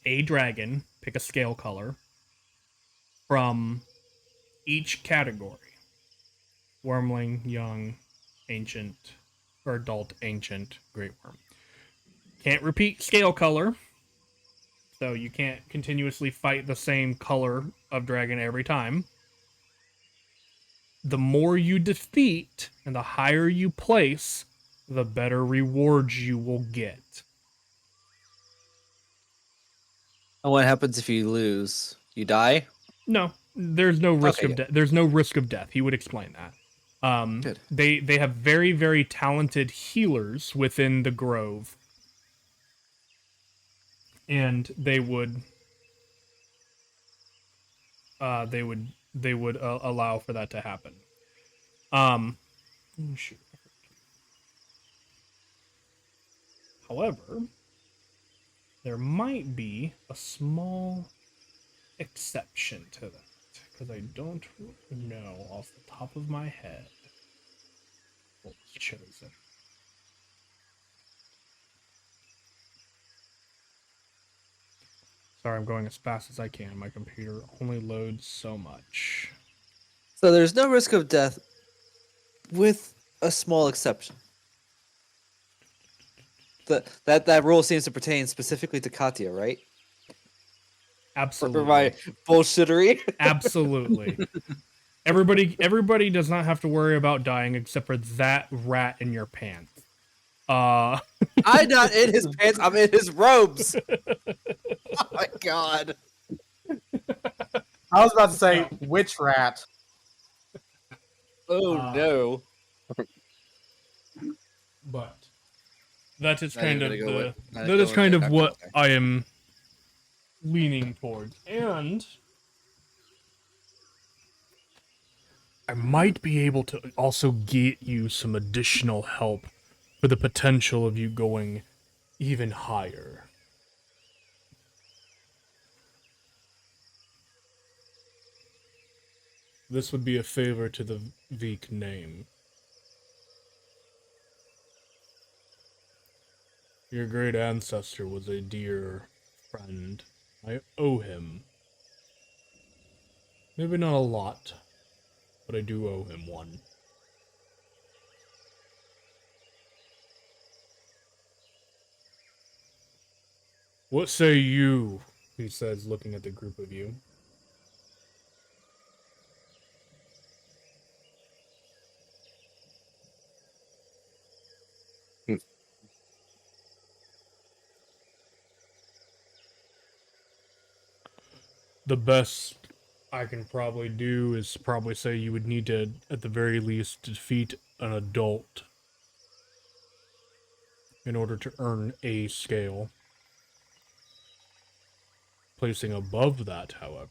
a dragon, pick a scale color from each category: wormling, young, ancient, or adult, ancient, great worm. Can't repeat scale color, so you can't continuously fight the same color of dragon every time. The more you defeat and the higher you place, the better rewards you will get. And what happens if you lose? You die? No, there's no risk Okay, of death. There's no risk of death. He would explain that. Good. They have very, very talented healers within the grove, and they would allow for that to happen. Shoot. However, there might be a small exception to that, because I don't know off the top of my head what was chosen. Sorry, I'm going as fast as I can. My computer only loads so much. So there's no risk of death, with a small exception. That rule seems to pertain specifically to Katya, right? Absolutely. For my bullshittery. Absolutely. Everybody does not have to worry about dying except for that rat in your pants. I'm not in his pants. I'm in his robes. Oh my god. I was about to say, which rat? Oh no. But that is Not kind even of gonna go the with- not that is going kind there, of not what going I am leaning towards. And I might be able to also get you some additional help for the potential of you going even higher. This would be a favor to the Veek name. Your great ancestor was a dear friend. I owe him. Maybe not a lot, but I do owe him one. What say you? He says, looking at the group of you. The best I can probably do is probably say you would need to, at the very least, defeat an adult in order to earn a scale. Placing above that, however,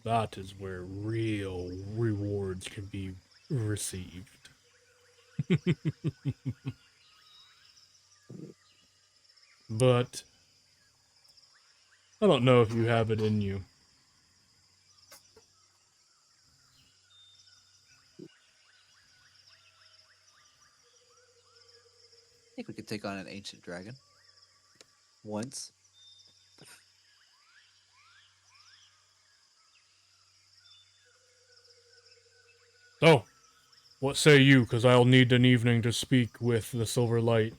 that is where real rewards can be received. But I don't know if you have it in you. I think we could take on an ancient dragon. Once. So, what say you? Because I'll need an evening to speak with the Silver Light.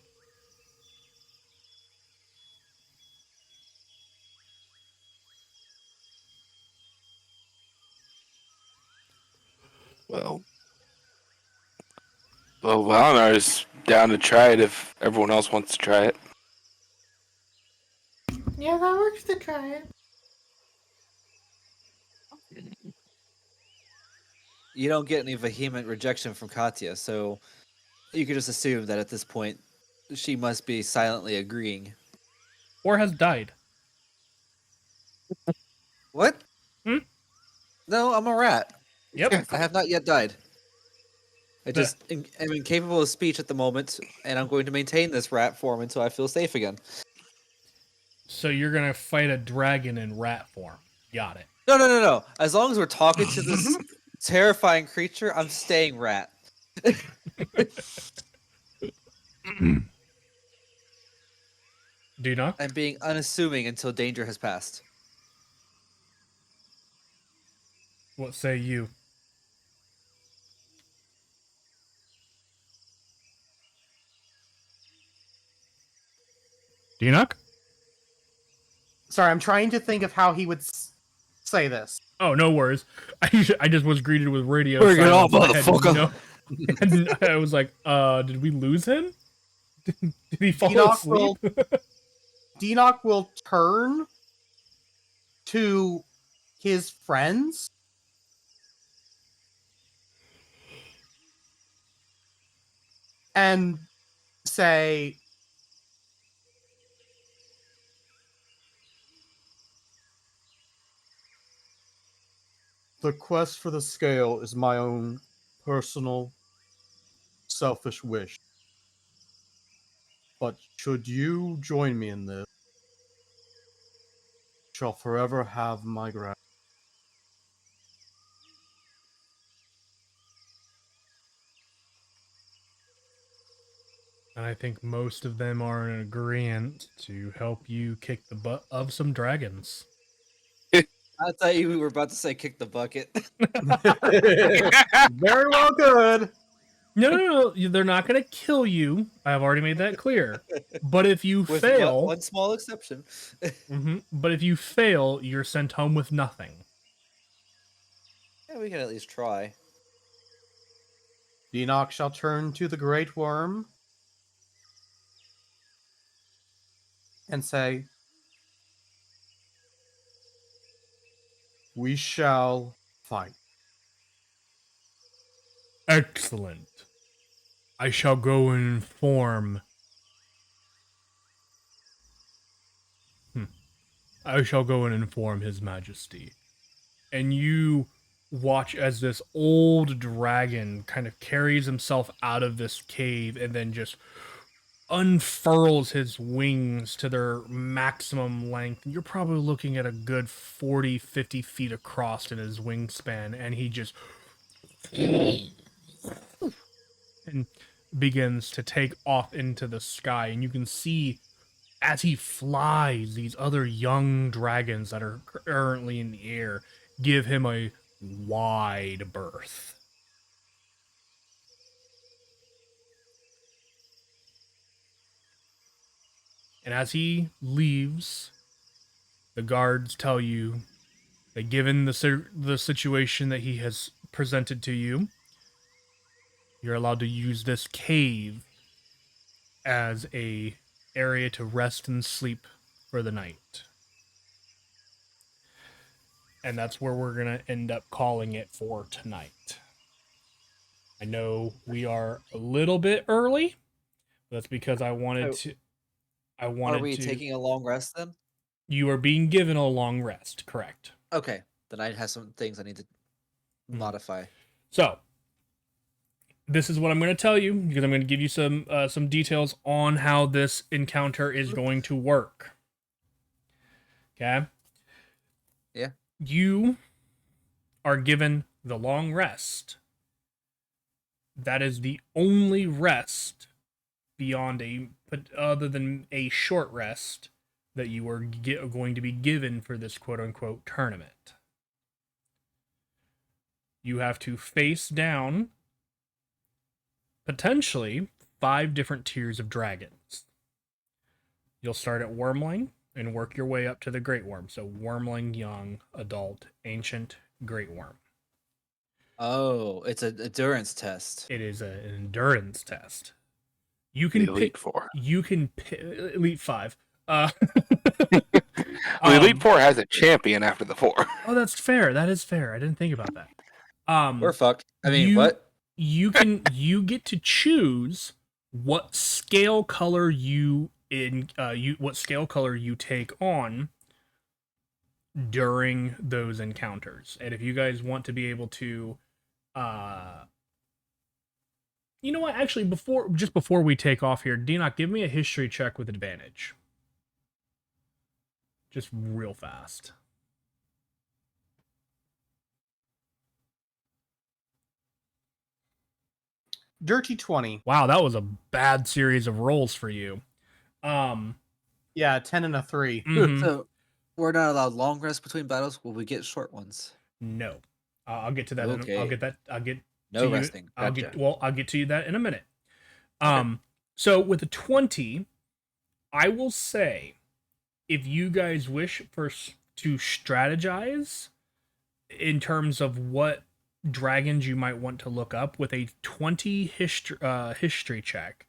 Well, I was down to try it if everyone else wants to try it. Yeah, that works to try it. You don't get any vehement rejection from Katya, so you could just assume that at this point she must be silently agreeing. Or has died. What? Hmm? No, I'm a rat. Yep. I have not yet died. I That- just am incapable of speech at the moment, and I'm going to maintain this rat form until I feel safe again. So you're gonna fight a dragon in rat form. Got it. No. As long as we're talking to this terrifying creature, I'm staying rat. Do you not? I'm being unassuming until danger has passed. What say you? Do you not? Sorry, I'm trying to think of how he would say this. Oh, no worries. I just was greeted with radio Bring it on, silence. I had motherfucker. I was like, did we lose him? Did he fall Enoch asleep? Denoch will turn to his friends and say, the quest for the scale is my own personal, selfish wish. But should you join me in this, you shall forever have my gratitude. And I think most of them are in agreement to help you kick the butt of some dragons. I thought you were about to say kick the bucket. Very well good. No, they're not going to kill you. I have already made that clear. But if you With fail, one small exception. but if you fail, you're sent home with nothing. Yeah, we can at least try. Enoch shall turn to the great worm and say, we shall fight. Excellent. I shall go and inform. I shall go and inform His Majesty. And you watch as this old dragon kind of carries himself out of this cave and then just unfurls his wings to their maximum length. You're probably looking at a good 40, 50 feet across in his wingspan, and he just and begins to take off into the sky. And you can see as he flies, these other young dragons that are currently in the air give him a wide berth. And as he leaves, the guards tell you that given the situation that he has presented to you, you're allowed to use this cave as a area to rest and sleep for the night. And that's where we're going to end up calling it for tonight. I know we are a little bit early. That's because I wanted to. Are we taking a long rest then? You are being given a long rest, correct? Okay, then I have some things I need to modify. So, this is what I'm going to tell you because I'm going to give you some details on how this encounter is going to work. Okay? Yeah. You are given the long rest. That is the only rest other than a short rest that you are going to be given for this quote-unquote tournament. You have to face down potentially 5 different tiers of dragons. You'll start at Wormling and work your way up to the Great Worm. So Wormling, Young, Adult, Ancient, Great Worm. Oh, it's an endurance test. It is an endurance test. You The can Elite pick. Four. You can pick Elite 5. Well, the Elite Four has a champion after the four. Oh, that's fair. That is fair. I didn't think about that. We're fucked. I mean, you- what? You get to choose what scale color you take on during those encounters. And if you guys want to be able to you know what, actually before we take off here, Dinoc, give me a history check with advantage. Just real fast. Dirty 20. Wow, that was a bad series of rolls for you. Yeah, 10 and a 3. Mhm. So we're not allowed long rests between battles. Will we get short ones? No. I'll get to that. Okay. I'll get No to you- resting. I'll Gotcha. get to you that in a minute. Okay. So with a 20, I will say, if you guys wish to strategize in terms of what dragons you might want to look up, with a 20 history check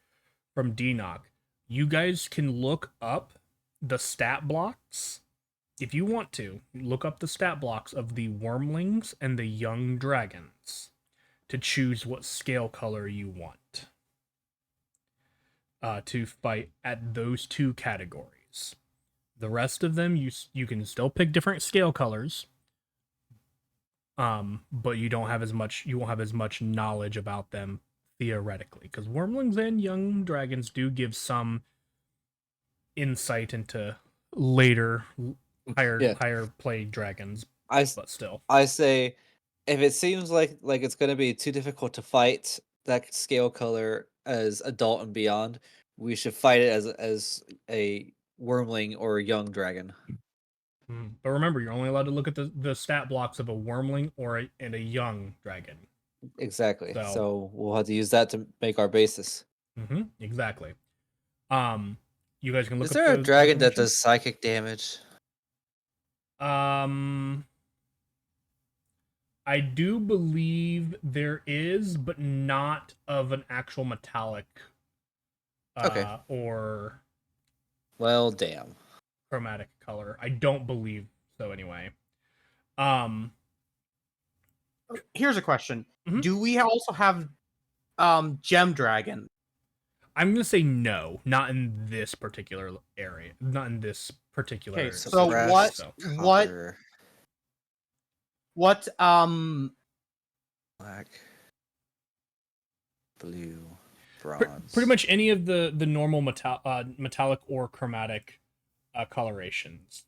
from Dinoc, you guys can look up the stat blocks. If you want to, look up the stat blocks of the wormlings and the young dragons to choose what scale color you want to fight at those two categories. The rest of them, you can still pick different scale colors, but you won't have as much knowledge about them theoretically, because wormlings and young dragons do give some insight into later higher played dragons, but still. I say, if it seems like it's gonna be too difficult to fight that scale color as adult and beyond, we should fight it as a wormling or a young dragon. But remember, you're only allowed to look at the stat blocks of a wormling and a young dragon. Exactly. So- So we'll have to use that to make our basis. Exactly. You guys can look Is up there a those dragon that information. does psychic damage? I do believe there is, but not of an actual metallic Okay. or Well, damn. chromatic color. I don't believe so anyway. Here's a question. Mhm. Do we also have gem dragon? I'm gonna say no, not in this particular area, not in this particular. Okay, area. so brass what copper, what black, blue, Pre- bronze? pretty much any of the normal metallic or chromatic colorations.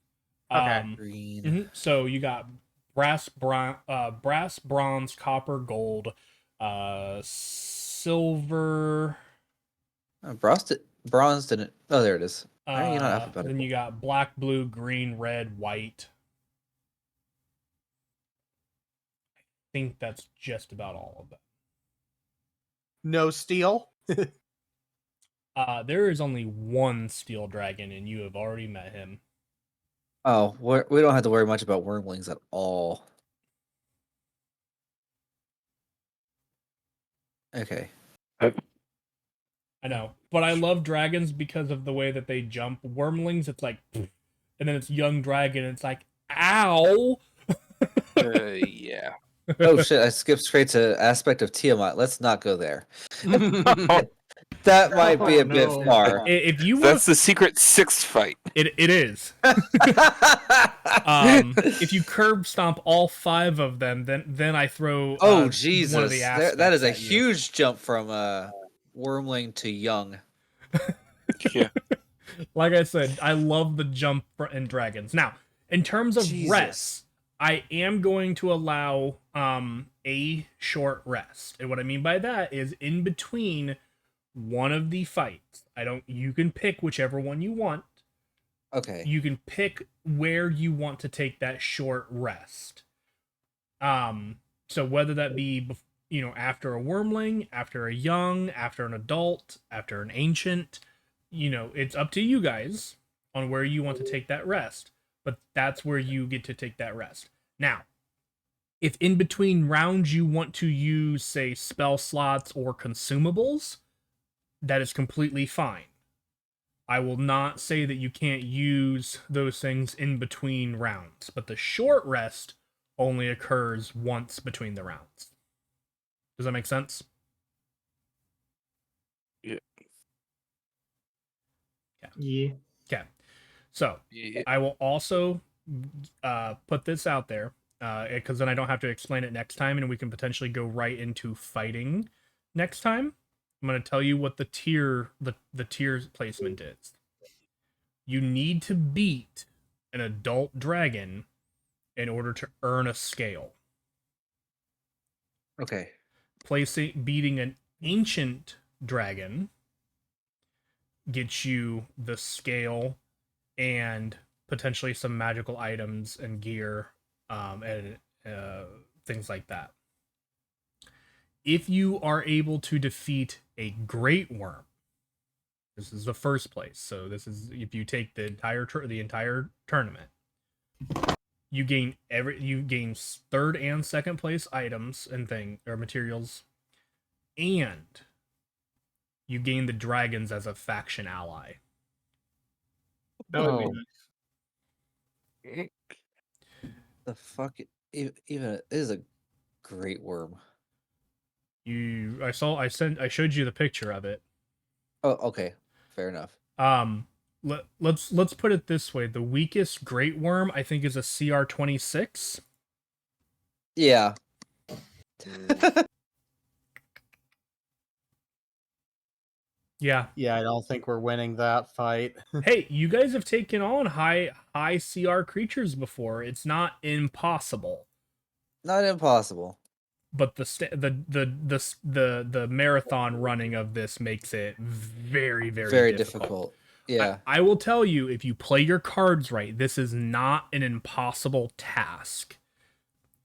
Okay. Green. So you got brass, bronze, copper, gold, silver. Oh, bronze didn't. Oh, there it is. Why are you not Then alphabetical? you got black, blue, green, red, white. I think that's just about all of them. no steel? There is only one steel dragon, and you have already met him. Oh, we don't have to worry much about wormlings at all. Okay. I know, but I love dragons because of the way that they jump. Wormlings, it's like, and then it's young dragon, it's like, ow. Yeah. Oh shit! I skipped straight to aspect of Tiamat. Let's not go there. Oh, That might be a bit no. far. If you want, that's the secret sixth fight. it is. If you curb stomp all 5 of them, then I throw. Oh one Jesus! of the That is a aspects at you. huge jump from wormling to young. Yeah. Like I said, I love the jump in dragons. Now, in terms of Jesus. rests, I am going to allow a short rest. And what I mean by that is in between one of the fights. You can pick whichever one you want. Okay. You can pick where you want to take that short rest. So whether that be after a wormling, after a young, after an adult, after an ancient, it's up to you guys on where you want to take that rest. But that's where you get to take that rest. Now, If in between rounds you want to use, say, spell slots or consumables, that is completely fine. I will not say that you can't use those things in between rounds, but the short rest only occurs once between the rounds. Does that make sense? Yeah. Yeah. Okay. So Yeah. I will also put this out there because then I don't have to explain it next time, and we can potentially go right into fighting next time. I'm going to tell you what the tier placement is. You need to beat an adult dragon in order to earn a scale. Okay. Beating an ancient dragon gets you the scale and potentially some magical items and gear and things like that. If you are able to defeat a great worm, this is the first place. So this is if you take the entire tournament, you gain third and second place items and materials, and you gain the dragons as a faction ally. That would be Oh. nice. The fuck? Even it is a great worm. I showed you the picture of it. Oh, okay. Fair enough. Let's put it this way: the weakest great worm I think is a CR-26. Yeah. Yeah. Yeah, I don't think we're winning that fight. Hey, you guys have taken on high CR creatures before. It's not impossible, Not impossible. but the marathon running of this makes it very Very difficult. difficult. Yeah. I will tell you, if you play your cards right, this is not an impossible task,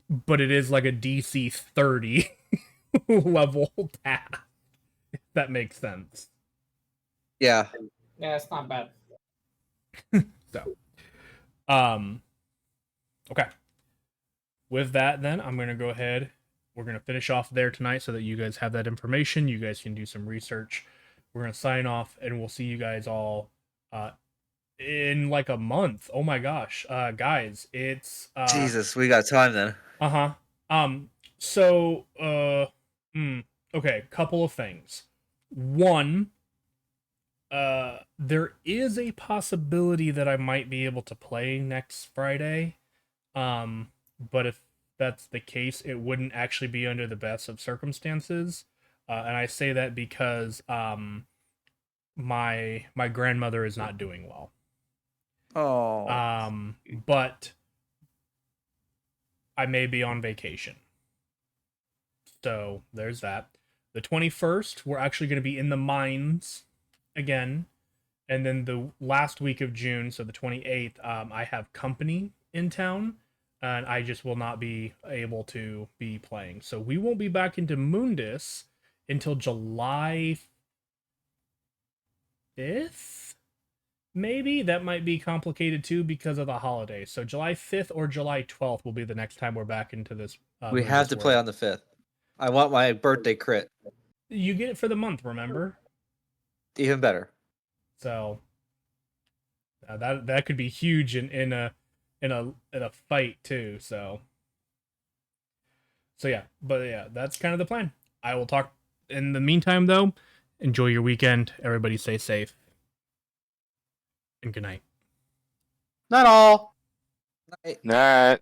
but it is like a DC 30 level task. If that makes sense. Yeah. Yeah, it's not bad. So, okay. With that, then I'm gonna go ahead. We're gonna finish off there tonight, so that you guys have that information. You guys can do some research. We're gonna sign off, and we'll see you guys all in like a month. Oh my gosh, guys, it's Jesus, we got time then. So okay, couple of things. One, there is a possibility that I might be able to play next Friday. But if that's the case, it wouldn't actually be under the best of circumstances. And I say that because my grandmother is not doing well. Oh. But I may be on vacation. So there's that. The 21st, we're actually going to be in the mines again. And then the last week of June, so the 28th, I have company in town, and I just will not be able to be playing. So we won't be back into Mundus until July 5th? Maybe that might be complicated too because of the holiday. So July 5th or July 12th will be the next time we're back into this. We have to play on the 5th. I want my birthday crit. You get it for the month, remember? Even better. So that could be huge in a fight too. So yeah, but yeah, that's kind of the plan. I will talk in the meantime though. Enjoy your weekend. Everybody stay safe. And good night. Not all. Night. Night.